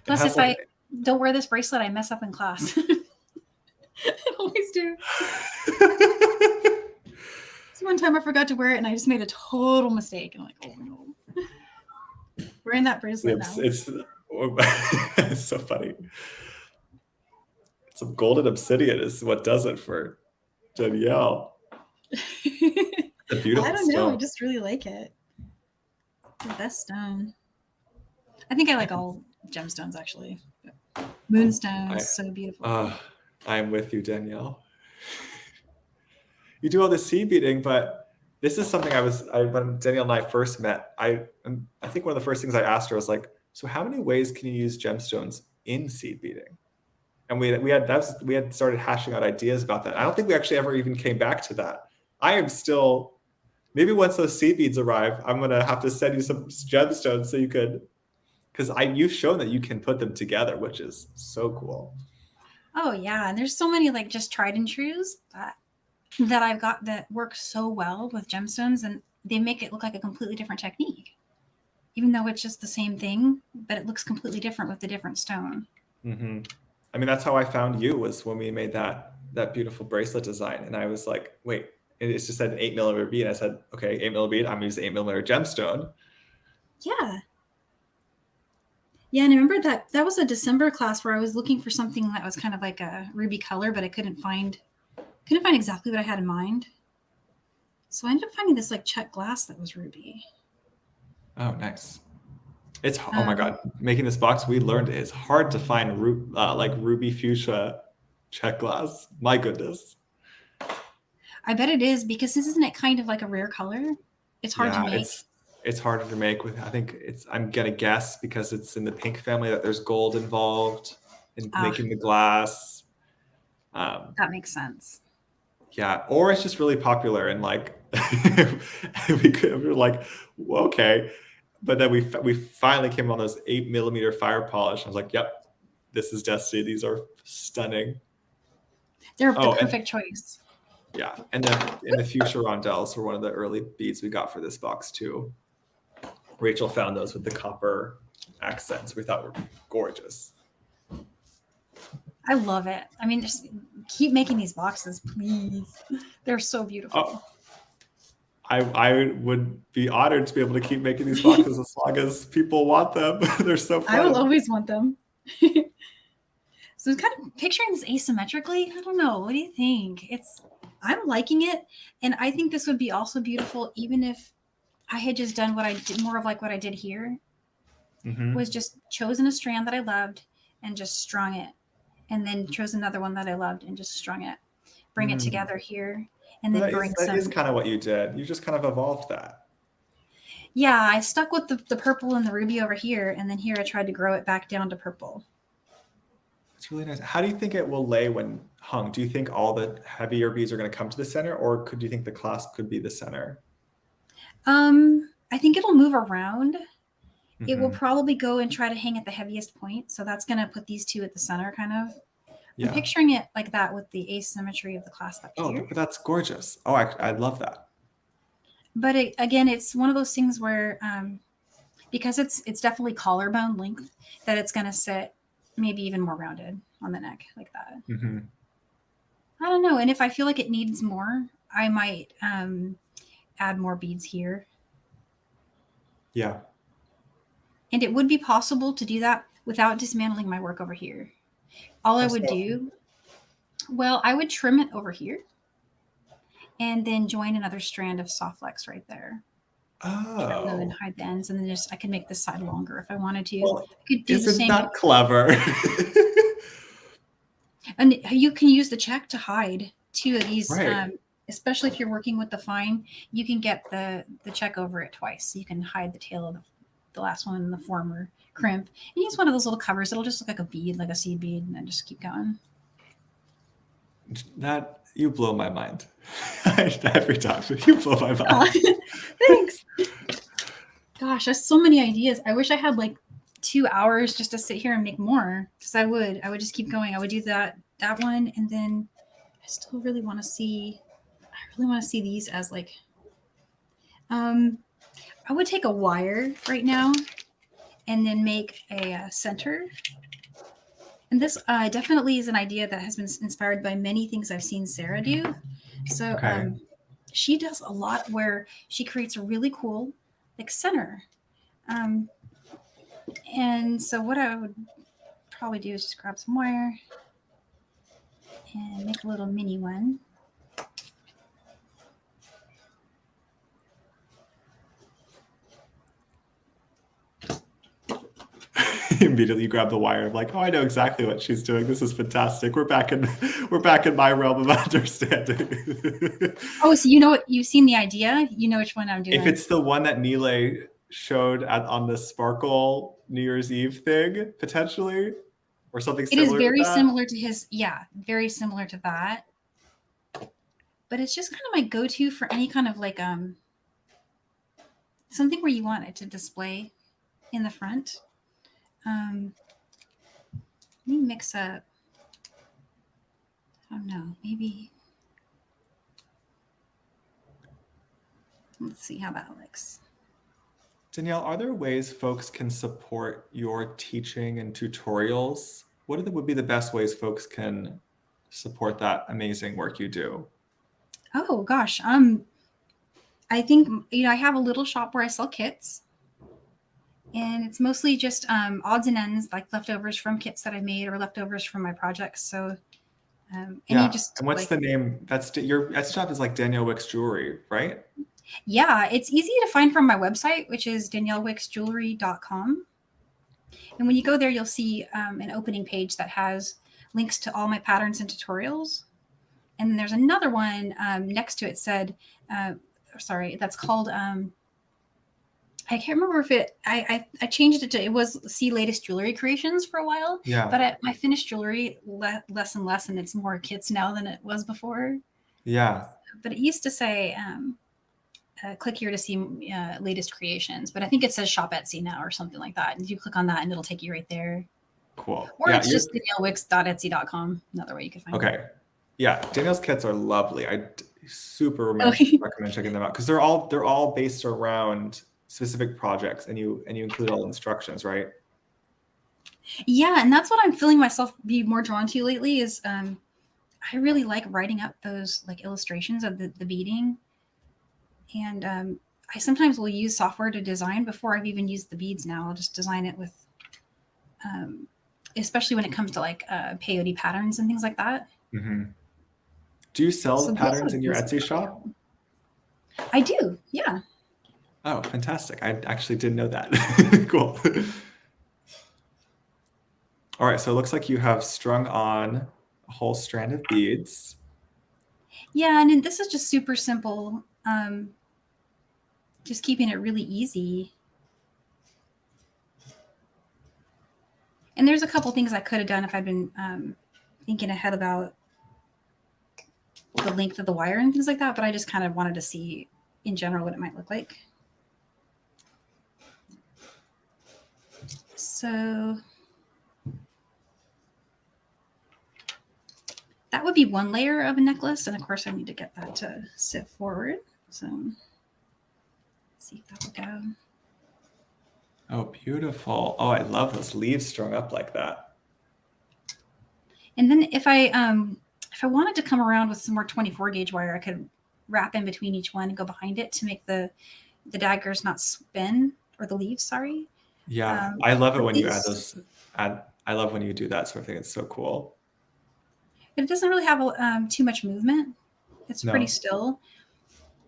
B: Plus, if I don't wear this bracelet, I mess up in class. I always do. So one time I forgot to wear it, and I just made a total mistake. And I'm like, oh no. Wearing that bracelet now.
A: It's so funny. Some golden obsidian is what does it for Danielle. A
B: I
A: beautiful
B: don't know. I
A: stone.
B: just really like it. The best stone. I think I like all gemstones actually. Moonstones, so beautiful.
A: I'm with you, Danielle. You do all the seed beading, but this is something when Danielle and I first met, I think one of the first things I asked her was like, so how many ways can you use gemstones in seed beading? And we had started hashing out ideas about that. I don't think we actually ever even came back to that. I am still, maybe once those seed beads arrive, I'm gonna have to send you some gemstones so you could, because you've shown that you can put them together, which is so cool.
B: Oh yeah, and there's so many like just tried and trues that I've got that work so well with gemstones, and they make it look like a completely different technique, even though it's just the same thing, but it looks completely different with the different stone.
A: Mm-hmm. I mean, that's how I found you, was when we made that beautiful bracelet design, and I was like, wait, it just said an 8mm bead. I said, okay, 8mm bead. I'm gonna use the 8mm gemstone.
B: Yeah. Yeah, and I remember that was a December class where I was looking for something that was kind of like a ruby color, but I couldn't find exactly what I had in mind. So I ended up finding this like check glass that was ruby.
A: Oh, nice. It's oh my god, making this box, we learned it's hard to find like ruby fuchsia check glass. My goodness.
B: I bet it is, because isn't it kind of like a rare color? It's hard to make.
A: It's harder to make with, I think I'm gonna guess because it's in the pink family that there's gold involved in making the glass.
B: That makes sense.
A: Yeah, or it's just really popular and like we're like, well, okay. But then we finally came on those 8mm fire polish. I was like, yep, this is Destiny. These are stunning.
B: They're the perfect choice.
A: Yeah, and the fuchsia rondelles were one of the early beads we got for this box too. Rachel found those with the copper accents. We thought were gorgeous.
B: I love it. I mean, just keep making these boxes, please. They're so beautiful.
A: Oh, I would be honored to be able to keep making these boxes as long as people want them. They're so fun.
B: I will always want them. So kind of picturing this asymmetrically. I don't know. What do you think? I'm liking it. And I think this would be also beautiful even if I had just done what I did, more of like what I did here, was just chosen a strand that I loved and just strung it. And then chose another one that I loved and just strung it. Bring it together here. And then
A: that is kind of what you did. You just kind of evolved that.
B: Yeah, I stuck with the purple and the ruby over here. And then here I tried to grow it back down to purple.
A: It's really nice. How do you think it will lay when hung? Do you think all the heavier beads are going to come to the center, or do you think the clasp could be the center?
B: I think it'll move around. It will probably go and try to hang at the heaviest point. So that's going to put these two at the center, kind of. Yeah. I'm picturing it like that with the asymmetry of the clasp up here.
A: Oh, that's gorgeous. Oh, I love that.
B: But again, it's one of those things where, because it's definitely collarbone length, that it's going to sit maybe even more rounded on the neck like that. I don't know. And if I feel like it needs more, I might add more beads here.
A: Yeah.
B: And it would be possible to do that without dismantling my work over here. All I would do, well, I would trim it over here and then join another strand of soft flex right there.
A: Oh.
B: And then hide the ends, and then I could make this side longer if I wanted to.
A: Well,
B: I could do the same.
A: Not clever.
B: And you can use the check to hide two of these,
A: right.
B: Especially if you're working with the fine. You can get the check over it twice. So you can hide the tail of the last one in the former crimp. And use one of those little covers. It'll just look like a bead, like a seed bead, and then just keep going.
A: That, you blow my mind. Every time. You blow my mind.
B: Thanks. Gosh, there's so many ideas. I wish I had like 2 hours just to sit here and make more, because I would just keep going. I would do that one, and then I still really want to see these as like I would take a wire right now and then make a center. And this definitely is an idea that has been inspired by many things I've seen Sarah do. So she does a lot where she creates a really cool like center. And so what I would probably do is just grab some wire and make a little mini one.
A: Immediately grab the wire. I'm like, oh, I know exactly what she's doing. This is fantastic. We're back in my realm of understanding.
B: Oh, so you know what? You've seen the idea. You know which one I'm doing.
A: If it's the one that Nile showed on the Sparkle New Year's Eve thing, potentially, or something
B: It is
A: similar
B: very
A: to that.
B: similar to his. Yeah, very similar to that. But it's just kind of my go-to for any kind of like something where you want it to display in the front. Let me mix up. I don't know, maybe. Let's see how that looks.
A: Danielle, are there ways folks can support your teaching and tutorials? What would be the best ways folks can support that amazing work you do?
B: Oh gosh, I think I have a little shop where I sell kits, and it's mostly just odds and ends, like leftovers from kits that I made or leftovers from my projects. So,
A: And what's the name? Your Etsy shop is like Danielle Wickes Jewelry, right?
B: Yeah, it's easy to find from my website, which is daniellewickesjewelry.com. And when you go there, you'll see an opening page that has links to all my patterns and tutorials. And then there's another one next to it that's called, I can't remember if I changed it to, it was See Latest Jewelry Creations for a while.
A: Yeah.
B: But I finished jewelry less and less, and it's more kits now than it was before.
A: Yeah.
B: But it used to say, click here to see latest creations, but I think it says shop Etsy now or something like that. And you click on that and it'll take you right there.
A: Cool.
B: Or it's just daniellewickes.etsy.com. Another way you can find it.
A: Okay. Yeah. Danielle's kits are lovely. I super recommend checking them out because they're all based around specific projects, and you include all the instructions, right?
B: Yeah, and that's what I'm feeling myself be more drawn to lately is I really like writing up those like illustrations of the beading. And I sometimes will use software to design before I've even used the beads now. I'll just design it with, especially when it comes to like peyote patterns and things like that.
A: Mm-hmm. Do you sell patterns in your Etsy shop?
B: I do, yeah.
A: Oh, fantastic. I actually didn't know that. Cool. All right, so it looks like you have strung on a whole strand of beads.
B: Yeah, and this is just super simple. Just keeping it really easy. And there's a couple things I could have done if I'd been thinking ahead about the length of the wire and things like that, but I just kind of wanted to see in general what it might look like. So that would be one layer of a necklace. And of course I need to get that to sit forward. So let's see if that will go.
A: Oh, beautiful. Oh, I love those leaves strung up like that.
B: And then if I wanted to come around with some more 24 gauge wire, I could wrap in between each one and go behind it to make the daggers not spin, or the leaves, sorry.
A: Yeah, I love it when you add those. I love when you do that sort of thing. It's so cool.
B: But it doesn't really have too much movement. It's pretty still.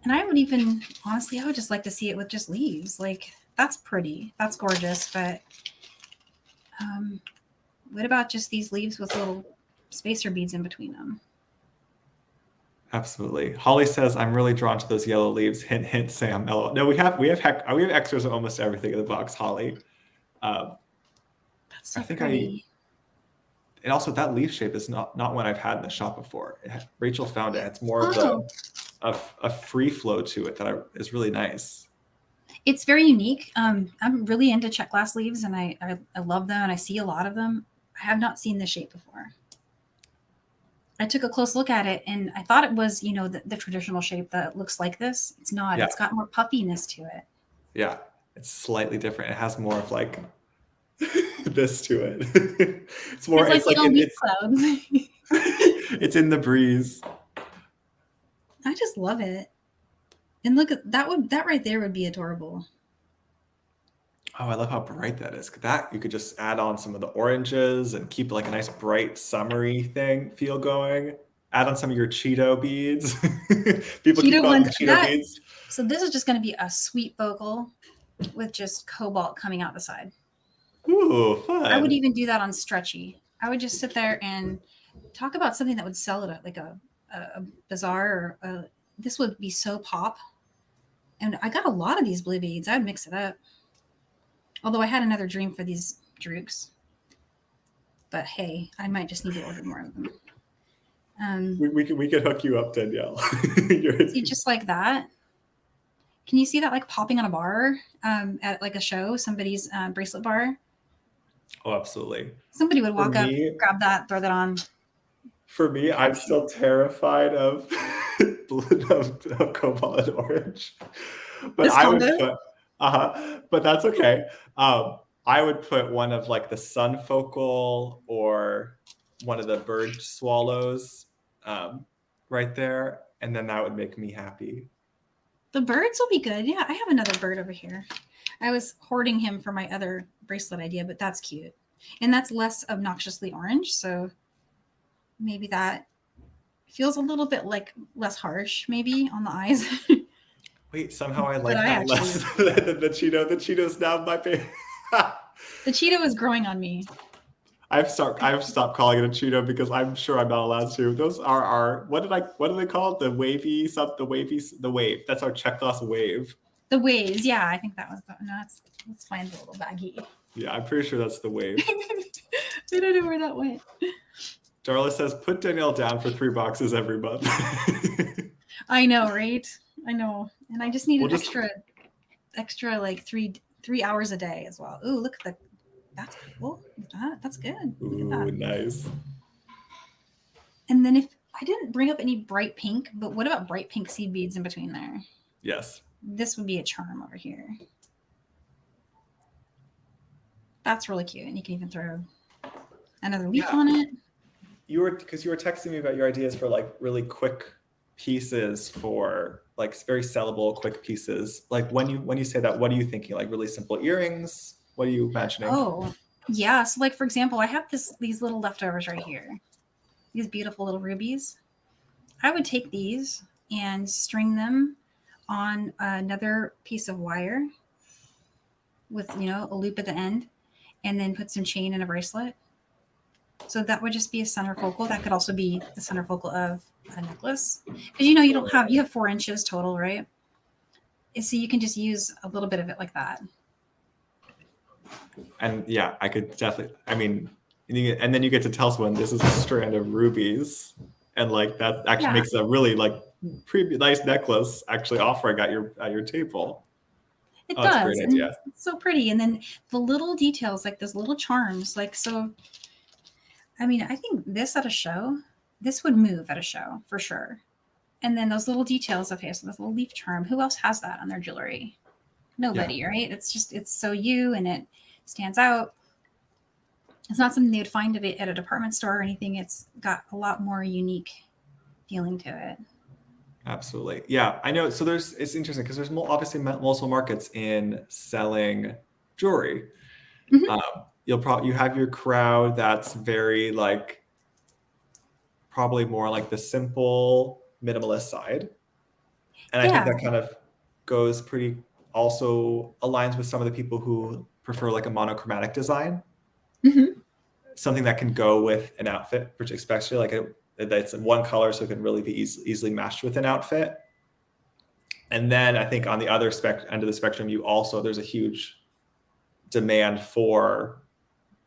B: And I would even, honestly, I would just like to see it with just leaves. Like, that's pretty. That's gorgeous. But what about just these leaves with little spacer beads in between them?
A: Absolutely. Holly says, I'm really drawn to those yellow leaves. Hint, hint, Sam. LOL. No, we have extras of almost everything in the box, Holly.
B: That's so pretty.
A: And also that leaf shape is not one I've had in the shop before. Rachel found it. It's more of a free flow to it that is really nice.
B: It's very unique. I'm really into check glass leaves, and I love them, and I see a lot of them. I have not seen this shape before. I took a close look at it, and I thought it was, the traditional shape that looks like this. It's not. Yeah. It's got more puffiness to it.
A: Yeah, it's slightly different. It has more of like this to it. It's more. It's like
B: leaf clouds.
A: It's in the breeze.
B: I just love it. And look at that right there would be adorable.
A: Oh, I love how bright that is. That you could just add on some of the oranges and keep like a nice bright summery feel going. Add on some of your Cheeto beads. People keep
B: Cheeto
A: calling
B: ones.
A: them Cheeto beads.
B: So this is just going to be a sweet vocal with just cobalt coming out the side.
A: Ooh, fun.
B: I would even do that on stretchy. I would just sit there and talk about something that would sell at like a bazaar, or this would be so pop. And I got a lot of these blue beads. I'd mix it up. Although I had another dream for these drukes. But hey, I might just need to order more of them.
A: We could hook you up, Danielle.
B: See, just like that. Can you see that like popping on a bar at like a show, somebody's bracelet bar?
A: Oh, absolutely.
B: Somebody would walk up, grab that, throw that on.
A: For me, I'm still terrified of cobalt and orange. But
B: This
A: I would
B: combo?
A: put, but that's okay. I would put one of like the sunfocal or one of the bird swallows right there, and then that would make me happy.
B: The birds will be good. Yeah, I have another bird over here. I was hoarding him for my other bracelet idea, but that's cute. And that's less obnoxiously orange, so maybe that feels a little bit like less harsh maybe on the eyes.
A: Wait, somehow I like
B: But
A: that less than the Cheeto. The Cheeto's now my favorite.
B: The Cheeto is growing on me.
A: I've stopped calling it a Cheeto because I'm sure I'm not allowed to. Those are our what do they call it? The wave. That's our check glass wave.
B: The waves, yeah, I think that was let's find the little baggie.
A: Yeah, I'm pretty sure that's the wave.
B: I don't know where that went.
A: Darla says, put Danielle down for 3 boxes every month.
B: I know, right? I know. And I just need an extra like three hours a day as well. Ooh, look at that's cool. That's good.
A: Ooh,
B: that.
A: Nice.
B: And then if I didn't bring up any bright pink, but what about bright pink seed beads in between there?
A: Yes.
B: This would be a charm over here. That's really cute. And you can even throw another leaf on it.
A: Because you were texting me about your ideas for like really quick pieces, for like very sellable quick pieces. Like when you say that, what are you thinking? Like really simple earrings? What are you imagining?
B: Oh, yeah. So like, for example, I have these little leftovers right here. These beautiful little rubies. I would take these and string them on another piece of wire with, a loop at the end, and then put some chain in a bracelet. So that would just be a center focal. That could also be the center focal of a necklace. Because you have 4 inches total, right? So you can just use a little bit of it like that.
A: And yeah, I could definitely, and then you get to tell someone this is a strand of rubies. And like that actually makes a really like pretty nice necklace actually offering at your table.
B: It does. That's a great idea. It's so pretty. And then the little details, like those little charms, like so. I think this would move at a show for sure. And then those little details, okay, so this little leaf charm, who else has that on their jewelry? Nobody, right? It's so you, and it stands out. It's not something they would find at a department store or anything. It's got a lot more unique feeling to it.
A: Absolutely. Yeah, I know. So it's interesting because there's obviously multiple markets in selling jewelry. Mm-hmm. You have your crowd that's very like probably more like the simple minimalist side, and I think that kind of goes also aligns with some of the people who prefer like a monochromatic design. Mm-hmm. Something that can go with an outfit, which especially like that's in one color, so it can really be easily matched with an outfit. And then I think on the other end of the spectrum, there's a huge demand for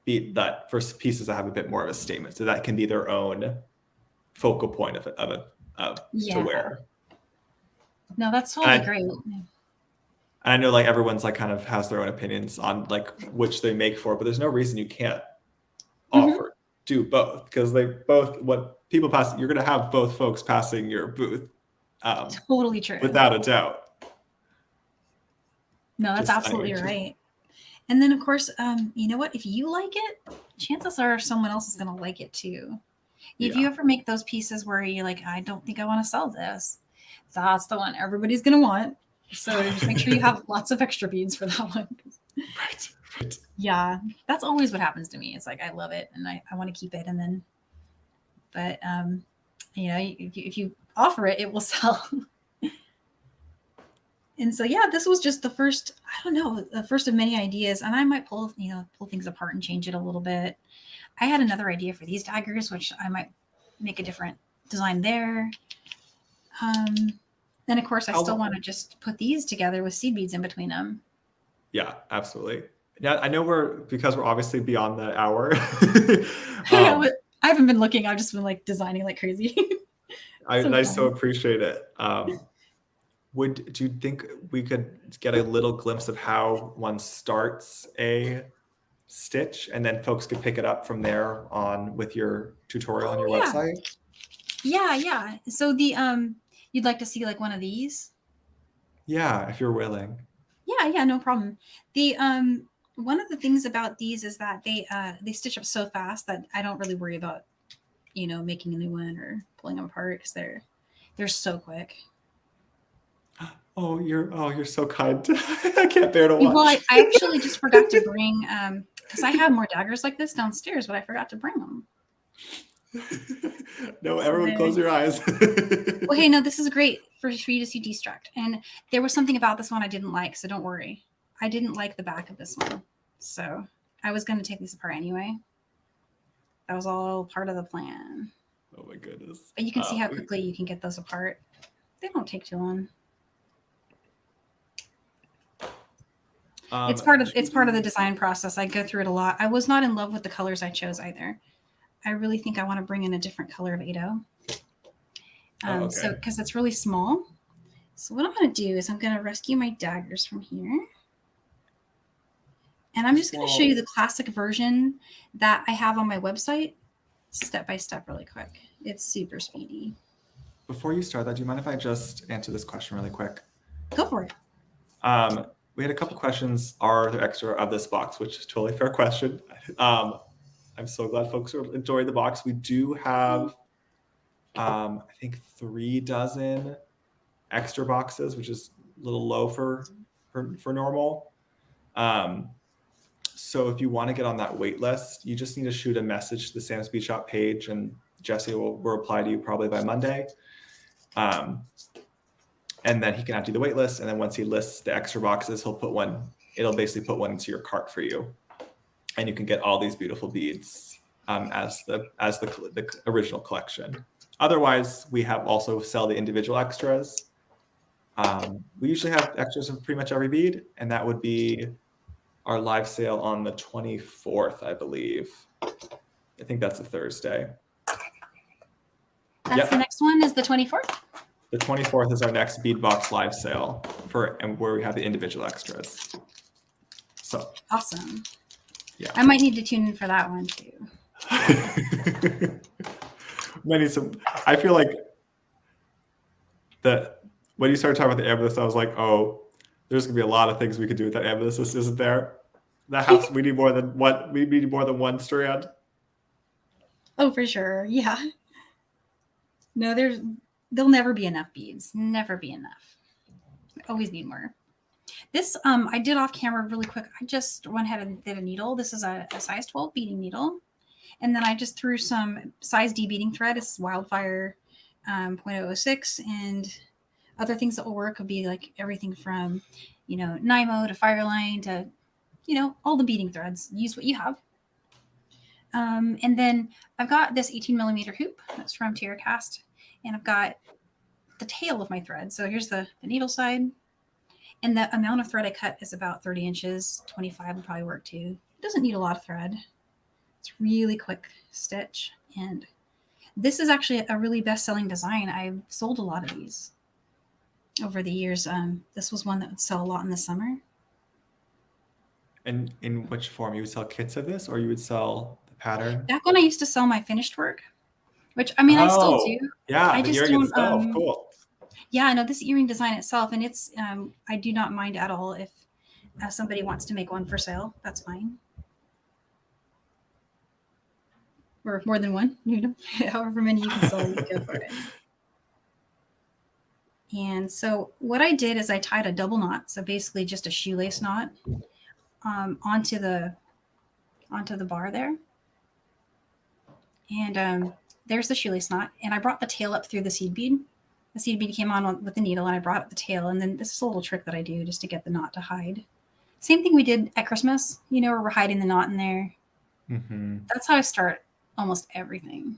A: pieces that have a bit more of a statement, so that can be their own focal point to wear.
B: No, that's totally great.
A: I know like everyone's like kind of has their own opinions on like which they make for, but there's no reason you can't do both, because what people pass, you're going to have both folks passing your booth.
B: Totally true.
A: Without a doubt.
B: No, that's absolutely right. And then of course, you know what? If you like it, chances are someone else is going to like it too. If you ever make those pieces where you're like, I don't think I want to sell this, that's the one everybody's going to want. So just make sure you have lots of extra beads for that one.
A: Right.
B: Yeah, that's always what happens to me. It's like I love it and I want to keep it, and then, but you know, if you offer it, it will sell. And so yeah, this was just the first. I don't know, the first of many ideas, and I might pull things apart and change it a little bit. I had another idea for these daggers, which I might make a different design there. Then of course I still want to just put these together with seed beads in between them.
A: Yeah, absolutely. Yeah, I know because we're obviously beyond the hour.
B: I haven't been looking. I've just been like designing like crazy.
A: I so appreciate it. Do you think we could get a little glimpse of how one starts a stitch, and then folks could pick it up from there on with your tutorial on your website?
B: Yeah. So you'd like to see like one of these?
A: Yeah, if you're willing.
B: Yeah, no problem. The one of the things about these is that they stitch up so fast that I don't really worry about, making a new one or pulling them apart, because they're so quick.
A: Oh, you're so kind. I can't bear to watch.
B: Well, I actually just forgot to bring because I have more daggers like this downstairs, but I forgot to bring them.
A: No, everyone close your eyes.
B: Well, hey, no, this is great for you to see destruct. And there was something about this one I didn't like, so don't worry. I didn't like the back of this one, so I was going to take these apart anyway. That was all part of the plan.
A: Oh my goodness.
B: But you can see how quickly you can get those apart. They don't take too long. It's part of the design process. I go through it a lot. I was not in love with the colors I chose either. I really think I want to bring in a different color of 8-0. Okay. So because it's really small. So what I'm going to do is I'm going to rescue my daggers from here. And I'm just going to show you the classic version that I have on my website, step by step, really quick. It's super speedy.
A: Before you start that, do you mind if I just answer this question really quick?
B: Go for it.
A: We had a couple questions. Are there extra of this box? Which is a totally fair question. I'm so glad folks are enjoying the box. We do have, I think, 3 dozen extra boxes, which is a little low for normal. So if you want to get on that wait list, you just need to shoot a message to the Sam's Bead Shop page, and Jesse will reply to you probably by Monday. And then he can add you the wait list. And then once he lists the extra boxes, it'll basically put one into your cart for you. And you can get all these beautiful beads as the original collection. Otherwise, we have also sell the individual extras. We usually have extras of pretty much every bead, and that would be our live sale on the 24th, I believe. I think that's a Thursday.
B: That's the next one is the 24th?
A: The 24th is our next Bead Box live sale and where we have the individual extras. So
B: awesome.
A: Yeah.
B: I might need to tune in for that one too.
A: I feel like when you started talking about the amethyst, I was like, oh, there's gonna be a lot of things we could do with that amethyst, isn't there? We need more than one strand. Oh,
B: for sure. Yeah. No, there'll never be enough beads. Never be enough. We always need more. This I did off camera really quick. I just went ahead and did a needle. This is a size 12 beading needle. And then I just threw some size D beading thread. It's Wildfire 0.006, and other things that will work could be like everything from, Nymo to Fireline to, all the beading threads. Use what you have. And then I've got this 18mm hoop that's from TierraCast, and I've got the tail of my thread. So here's the needle side, and the amount of thread I cut is about 30 inches. 25 would probably work too. It doesn't need a lot of thread. It's really quick stitch, and this is actually a really best-selling design. I've sold a lot of these over the years. This was one that would sell a lot in the summer.
A: And in which form? You would sell kits of this, or you would sell the pattern?
B: Back when I used to sell my finished work, which I still do.
A: Yeah,
B: I just don't.
A: Itself. Cool.
B: Yeah, I know this earring design itself, and it's. I do not mind at all if somebody wants to make one for sale. That's fine. Or more than one, however many you can sell, you go for it. And so what I did is I tied a double knot, so basically just a shoelace knot, onto the bar there. And there's the shoelace knot. And I brought the tail up through the seed bead. The seed bead came on with the needle, and I brought up the tail. And then this is a little trick that I do just to get the knot to hide. Same thing we did at Christmas, you know, where we're hiding the knot in there.
A: Mm-hmm.
B: That's how I start almost everything.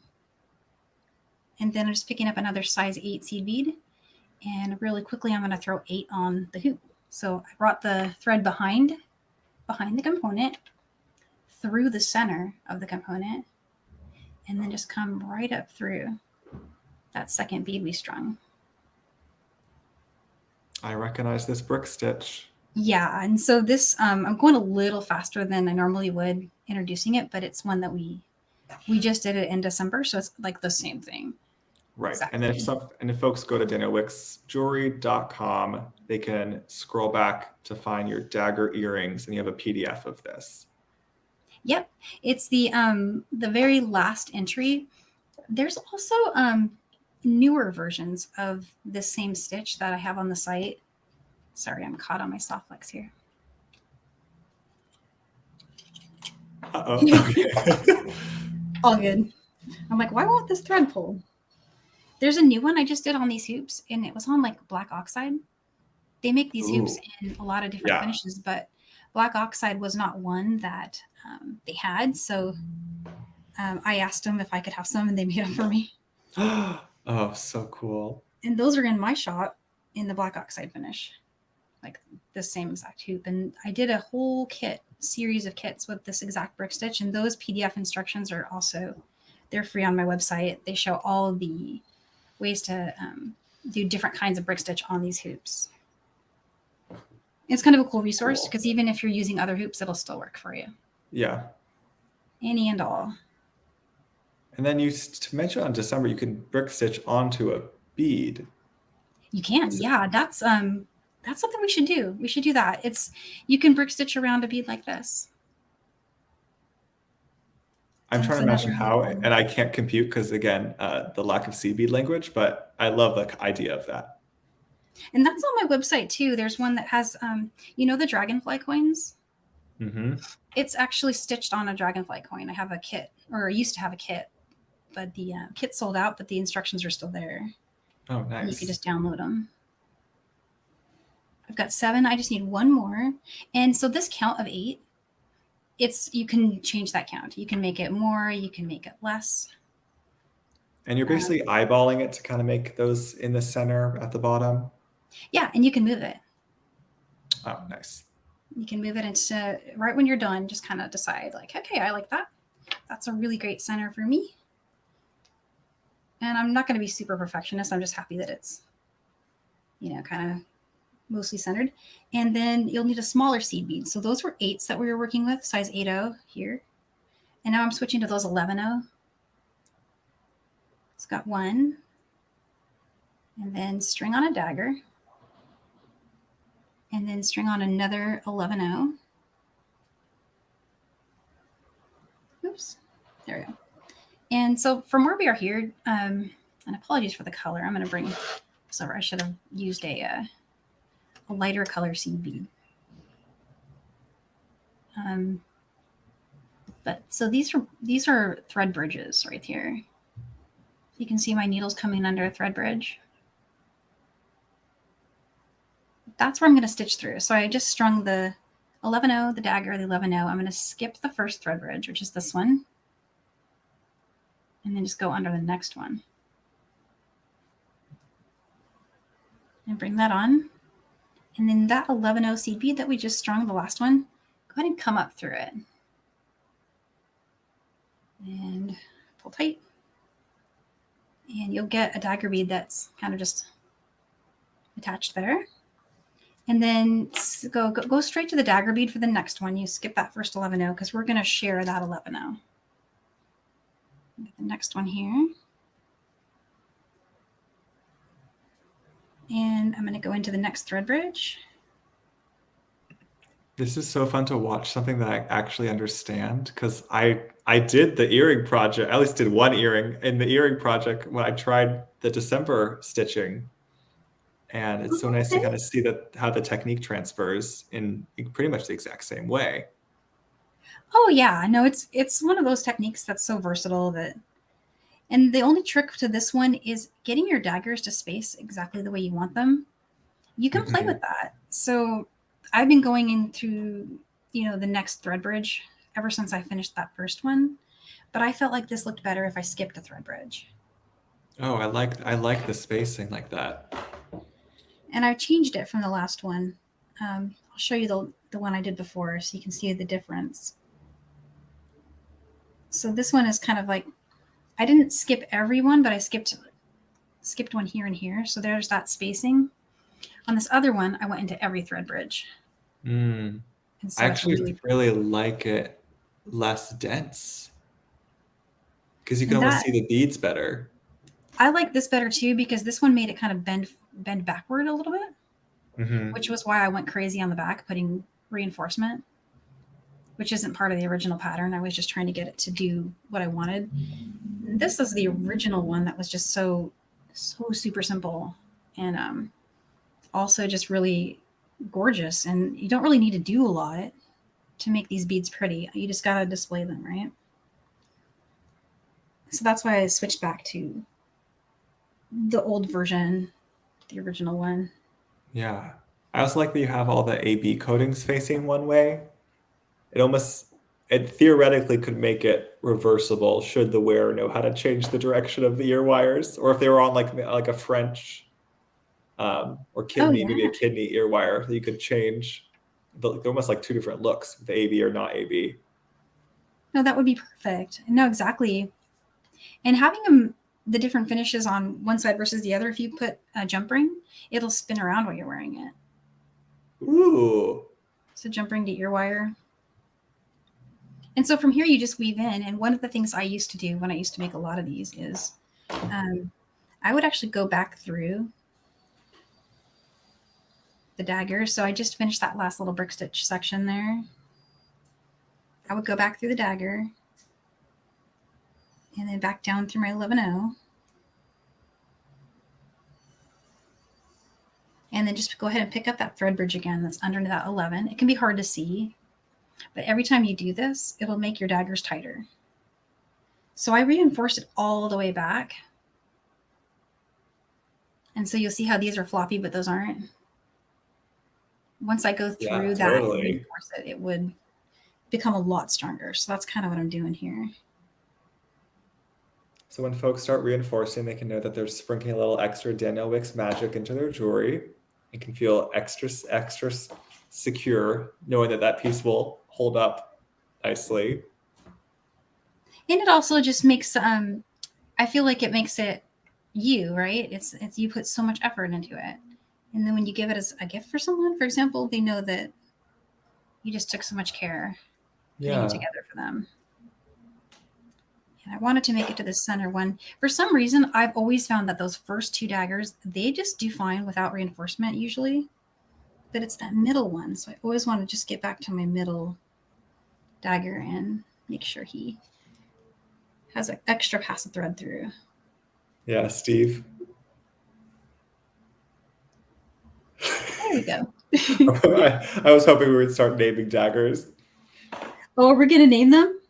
B: And then I'm just picking up another size 8 seed bead. And really quickly, I'm going to throw 8 on the hoop. So I brought the thread behind the component, through the center of the component, and then just come right up through that second bead we strung.
A: I recognize this brick stitch.
B: Yeah, and so this, I'm going a little faster than I normally would introducing it, but it's one that we just did it in December, so it's like the same thing.
A: Right.
B: Exactly.
A: And if folks go to DanielleWickesJewelry.com, they can scroll back to find your dagger earrings, and you have a PDF of this.
B: Yep. It's the very last entry. There's also newer versions of this same stitch that I have on the site. Sorry, I'm caught on my soft flex here.
A: Uh-oh. Okay.
B: All good. I'm like, why won't this thread pull? There's a new one I just did on these hoops, and it was on like black oxide. They make these hoops in a lot of different finishes, but black oxide was not one that they had. So I asked them if I could have some, and they made them for me.
A: Oh, so cool.
B: And those are in my shop in the black oxide finish, like the same exact hoop. And I did a whole series of kits with this exact brick stitch, and those PDF instructions are also, they're free on my website. They show all the ways to do different kinds of brick stitch on these hoops. It's kind of a cool resource because even if you're using other hoops, it'll still work for you.
A: Yeah. Any
B: and all.
A: And then you mentioned on December, you can brick stitch onto a bead.
B: You can, yeah. That's something we should do. We should do that. You can brick stitch around a bead like this.
A: I'm trying to imagine how, and I can't compute because, again, the lack of seed bead language, but I love the idea of that.
B: And that's on my website, too. There's one that has, you know, the dragonfly coins?
A: Mm-hmm.
B: It's actually stitched on a dragonfly coin. I have a kit, or I used to have a kit, but the kit sold out, but the instructions are still there.
A: Oh, nice.
B: And you can just download them. I've got 7. I just need 1 more. And so this count of 8, you can change that count. You can make it more, you can make it less.
A: And you're basically eyeballing it to kind of make those in the center at the bottom?
B: Yeah, and you can move it.
A: Oh, nice.
B: You can move it into, right when you're done, just kind of decide like, okay, I like that. That's a really great center for me. And I'm not going to be super perfectionist. I'm just happy that it's, you know, kind of mostly centered. And then you'll need a smaller seed bead. So those were 8s that we were working with, size 8.0 here. And now I'm switching to those 11.0. It's got 1. And then string on a dagger. And then string on another 11.0. Oops, there we go. And so from where we are here, and apologies for the color, I'm going to bring this over. I should have used a lighter color seed bead. But so these are thread bridges right here. You can see my needles coming under a thread bridge. That's where I'm going to stitch through. So I just strung the 11.0, the dagger, the 11.0. I'm going to skip the first thread bridge, which is this one, and then just go under the next one. And bring that on. And then that 11.0 seed bead that we just strung, the last one, go ahead and come up through it. And pull tight. And you'll get a dagger bead that's kind of just attached there. And then go straight to the dagger bead for the next one. You skip that first 11.0 because we're going to share that 11.0. Get the next one here. And I'm going to go into the next thread bridge.
A: This is so fun to watch something that I actually understand, because I did the earring project. I at least did one earring in the earring project when I tried the December stitching. And it's so nice to kind of see that how the technique transfers in pretty much the exact same way.
B: Oh yeah, no, it's one of those techniques that's so versatile that, and the only trick to this one is getting your daggers to space exactly the way you want them. You can play with that. So I've been going into, the next thread bridge ever since I finished that first one, but I felt like this looked better if I skipped a thread bridge.
A: Oh, I like the spacing like that.
B: And I changed it from the last one. I'll show you the one I did before so you can see the difference. So this one is kind of like, I didn't skip every one, but I skipped one here and here. So there's that spacing. On this other one, I went into every thread bridge.
A: Mm.
B: And so
A: I actually really like it less dense because you can almost see the beads better.
B: I like this better too because this one made it kind of bend backward a little bit, which was why I went crazy on the back putting reinforcement, which isn't part of the original pattern. I was just trying to get it to do what I wanted. This is the original one that was just so super simple and also just really gorgeous. And you don't really need to do a lot to make these beads pretty. You just got to display them, right? So that's why I switched back to the old version, the original one.
A: Yeah. I also like that you have all the AB coatings facing one way. It theoretically could make it reversible should the wearer know how to change the direction of the ear wires, or if they were on like a French or kidney, maybe a kidney ear wire, you could change. They're almost like two different looks, the AB or not AB.
B: No, that would be perfect. No, exactly. And having the different finishes on one side versus the other, if you put a jump ring, it'll spin around while you're wearing it.
A: Ooh.
B: So jump ring to ear wire. And so from here, you just weave in. And one of the things I used to do when I used to make a lot of these is I would actually go back through the dagger. So I just finished that last little brick stitch section there. I would go back through the dagger and then back down through my 11-0. And then just go ahead and pick up that thread bridge again that's under that 11. It can be hard to see, but every time you do this, it'll make your daggers tighter. So I reinforced it all the way back. And so you'll see how these are floppy, but those aren't. Once I go through that and reinforce it, it would become a lot stronger. So that's kind of what I'm doing here.
A: So when folks start reinforcing, they can know that they're sprinkling a little extra Danielle Wickes magic into their jewelry. It can feel extra secure, knowing that that piece will hold up nicely.
B: And it also just makes, I feel like it makes it you, right? It's you put so much effort into it. And then when you give it as a gift for someone, for example, they know that you just took so much care putting it together for them. And I wanted to make it to the center one. For some reason, I've always found that those first two daggers, they just do fine without reinforcement usually. But it's that middle one. So I always want to just get back to my middle dagger and make sure he has an extra pass of thread through.
A: Yeah, Steve.
B: There we go.
A: I was hoping we would start naming daggers.
B: Oh, we're going to name them?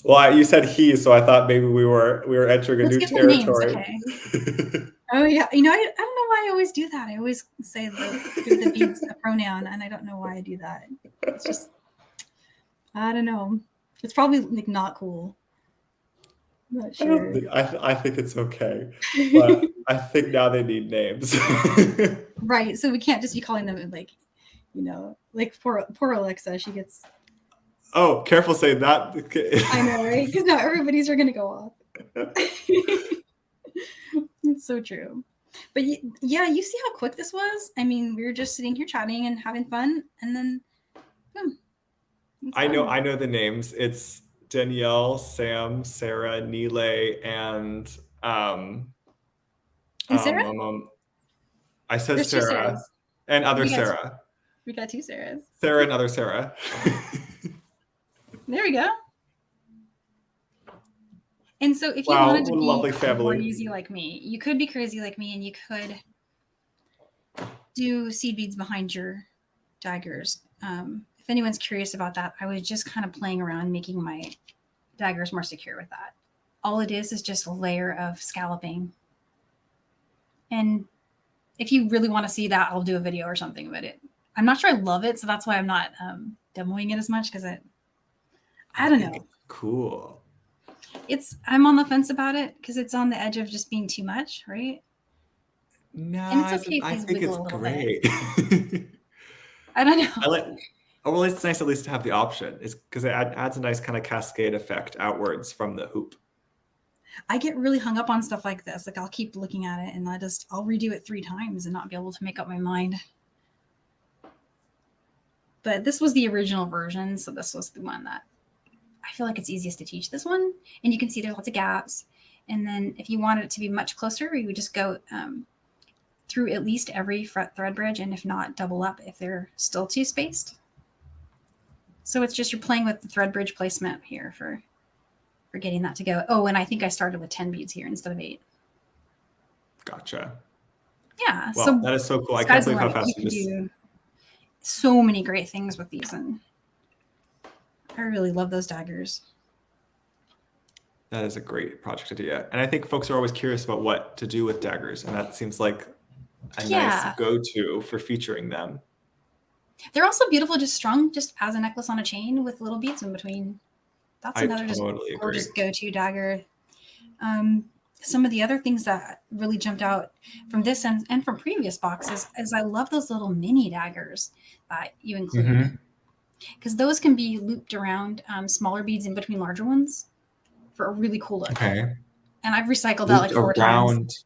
A: Well, you said he, so I thought maybe we were entering a new territory.
B: Okay. Oh yeah, I don't know why I always do that. I always say the bead's a pronoun, and I don't know why I do that. It's just, I don't know. It's probably like not cool. I'm not sure.
A: I think it's okay, but I think now they need names.
B: Right, so we can't just be calling them like poor Alexa. She gets.
A: Oh, careful saying that.
B: I know, right? Because now everybody's are going to go off. It's so true. But yeah, you see how quick this was? I mean, we were just sitting here chatting and having fun, and then boom.
A: I know the names. It's Danielle, Sam, Sarah, Nile, and
B: Sarah?
A: I said there's Sarah and other Sarah.
B: We got two Sarahs.
A: Sarah and other Sarah.
B: There we go. And so if you wanted to be
A: lovely family.
B: crazy like me, you could be crazy like me, and you could do seed beads behind your daggers. If anyone's curious about that, I was just kind of playing around making my daggers more secure with that. All it is just a layer of scalloping. And if you really want to see that, I'll do a video or something about it. I'm not sure I love it, so that's why I'm not demoing it as much, because I don't know.
A: Cool.
B: I'm on the fence about it because it's on the edge of just being too much, right?
A: No,
B: And it's okay if
A: I
B: these
A: think it's
B: wiggle a little
A: great.
B: bit. I don't know.
A: Well, it's nice at least to have the option. It's because it adds a nice kind of cascade effect outwards from the hoop.
B: I get really hung up on stuff like this. Like I'll keep looking at it and I'll redo it 3 times and not be able to make up my mind. But this was the original version, so this was the one that I feel like it's easiest to teach this one. And you can see there's lots of gaps. And then if you want it to be much closer, you would just go through at least every fret thread bridge, and if not, double up if they're still too spaced. So it's just you're playing with the thread bridge placement here for getting that to go. Oh, and I think I started with 10 beads here instead of 8.
A: Gotcha.
B: Yeah.
A: Well,
B: so
A: that is so cool. I can't believe how fast
B: you can do so many great things with these, and I really love those daggers.
A: That is a great project idea. And I think folks are always curious about what to do with daggers, and that seems like a nice go-to for featuring them.
B: They're also beautiful just strung just as a necklace on a chain with little beads in between. That's another totally just gorgeous go-to dagger. Some of the other things that really jumped out from this and from previous boxes is I love those little mini daggers that you include, because those can be looped around smaller beads in between larger ones for a really cool look.
A: Okay.
B: And I've recycled that like 4 times.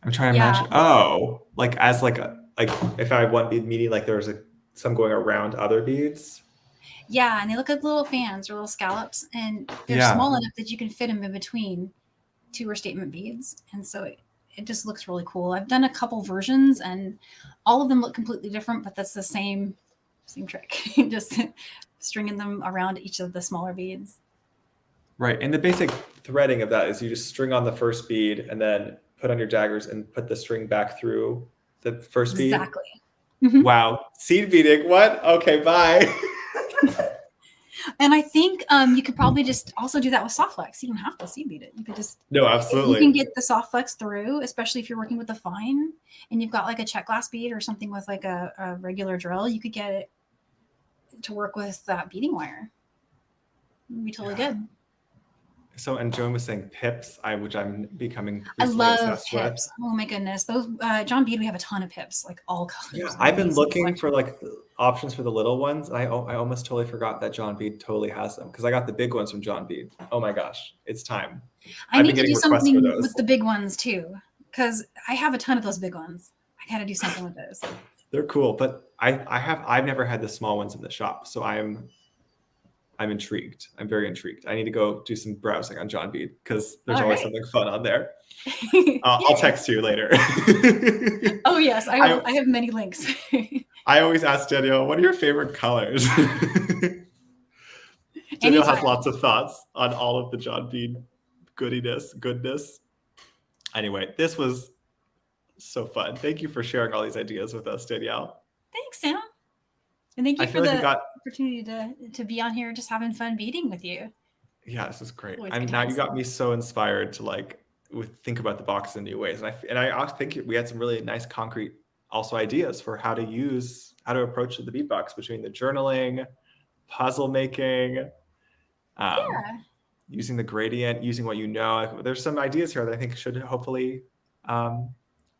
A: I'm trying to imagine. Oh, like as like if I have one bead meeting, like there's some going around other beads.
B: Yeah, and they look like little fans or little scallops, and they're small enough that you can fit them in between 2 or statement beads, and so it just looks really cool. I've done a couple versions, and all of them look completely different, but that's the same trick, just stringing them around each of the smaller beads.
A: Right, and the basic threading of that is you just string on the first bead and then put on your daggers and put the string back through the first bead.
B: Exactly.
A: Wow, seed beading. What? Okay, bye.
B: And I think you could probably just also do that with soft flex. You don't have to seed bead it. You could just
A: absolutely.
B: You can get the soft flex through, especially if you're working with the fine and you've got like a check glass bead or something with like a regular drill. You could get it to work with that beading wire. It'd be totally good.
A: So, and Joan was saying pips, which I'm becoming.
B: I love pips. Oh my goodness, those John Bead. We have a ton of pips, like all colors.
A: Yeah, I've been looking for like options for the little ones. And I almost totally forgot that John Bead totally has them because I got the big ones from John Bead. Oh my gosh, it's time.
B: I need to do something with the big ones too, because I have a ton of those big ones. I got to do something with those.
A: They're cool, but I've never had the small ones in the shop, so I'm intrigued. I'm very intrigued. I need to go do some browsing on John Bead because there's always something fun on there. I'll text you later.
B: Oh yes, I have many links.
A: I always ask Danielle, what are your favorite colors? Danielle has lots of thoughts on all of the John Bead goodness. Anyway, this was so fun. Thank you for sharing all these ideas with us, Danielle.
B: Thanks, Sam. And thank you for the opportunity to be on here just having fun beading with you.
A: Yeah, this is great. Now you got me so inspired to think about the box in new ways. And I also think we had some really nice concrete also ideas for how to approach the bead box between the journaling, puzzle making, using the gradient, using what you know. There's some ideas here that I think should hopefully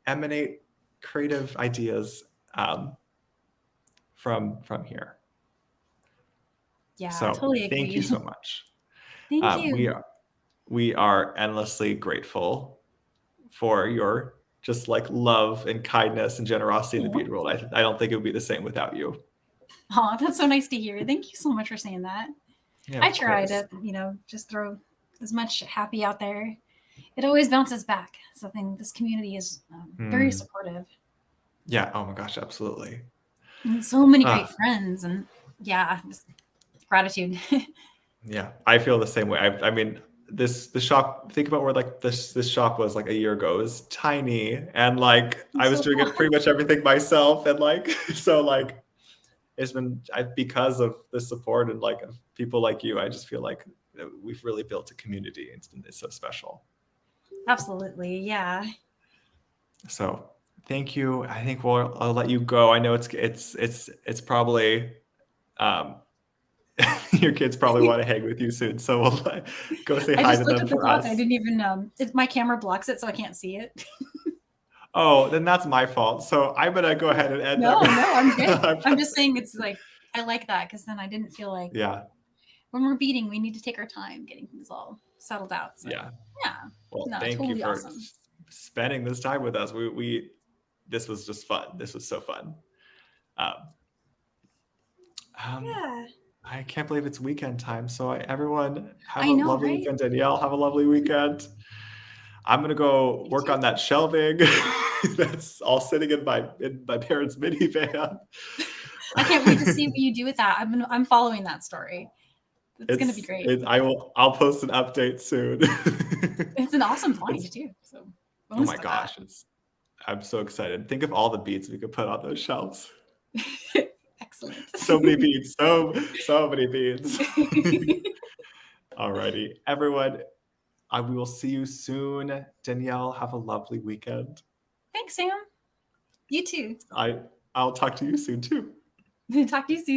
A: emanate creative ideas from here.
B: Yeah, so totally agree.
A: Thank you so much.
B: Thank you.
A: We are endlessly grateful for your just love and kindness and generosity in the bead world. I don't think it would be the same without you.
B: Oh, that's so nice to hear. Thank you so much for saying that. Yeah, I try to, just throw as much happy out there. It always bounces back. So I think this community is very supportive.
A: Yeah. Oh my gosh, absolutely.
B: And so many great friends, and just gratitude.
A: Yeah, I feel the same way. I mean, the shop, think about where like this shop was like a year ago. It was tiny, and like I was
B: So
A: doing it pretty much everything myself, and like so like it's been because of the support and like of people like you, I just feel like we've really built a community. It's so special.
B: Absolutely, yeah.
A: So thank you. I think I'll let you go. I know it's probably your kids probably want to hang with you soon, so we'll go say
B: I
A: hi
B: just
A: to
B: looked
A: them
B: at the
A: for
B: clock.
A: us.
B: I didn't even. My camera blocks it, so I can't see it.
A: Oh, then that's my fault. So I'm gonna go ahead and end.
B: No, I'm good. I'm just saying it's like I like that because then I didn't feel like
A: Yeah.
B: when we're beading, we need to take our time getting things all settled out. So
A: Yeah.
B: yeah,
A: Well,
B: no,
A: thank you
B: totally
A: for
B: awesome.
A: spending this time with us. We this was just fun. This was so fun. Um,
B: Yeah,
A: I can't believe it's weekend time. So everyone have
B: I
A: a
B: know,
A: lovely
B: right?
A: weekend. Danielle, have a lovely weekend. I'm gonna go
B: You
A: work
B: too.
A: on that shelving. That's all sitting in my parents' minivan.
B: I can't wait to see what you do with that. I'm following that story. It's gonna be great.
A: I'll post an update soon.
B: It's an awesome find too. So
A: Oh
B: bonus
A: my
B: for that.
A: gosh, I'm so excited. Think of all the beads we could put on those shelves.
B: Excellent.
A: So many beads, so many beads. Alrighty, everyone. We will see you soon. Danielle, have a lovely weekend.
B: Thanks, Sam. You too.
A: I'll talk to you soon too.
B: Talk to you soon.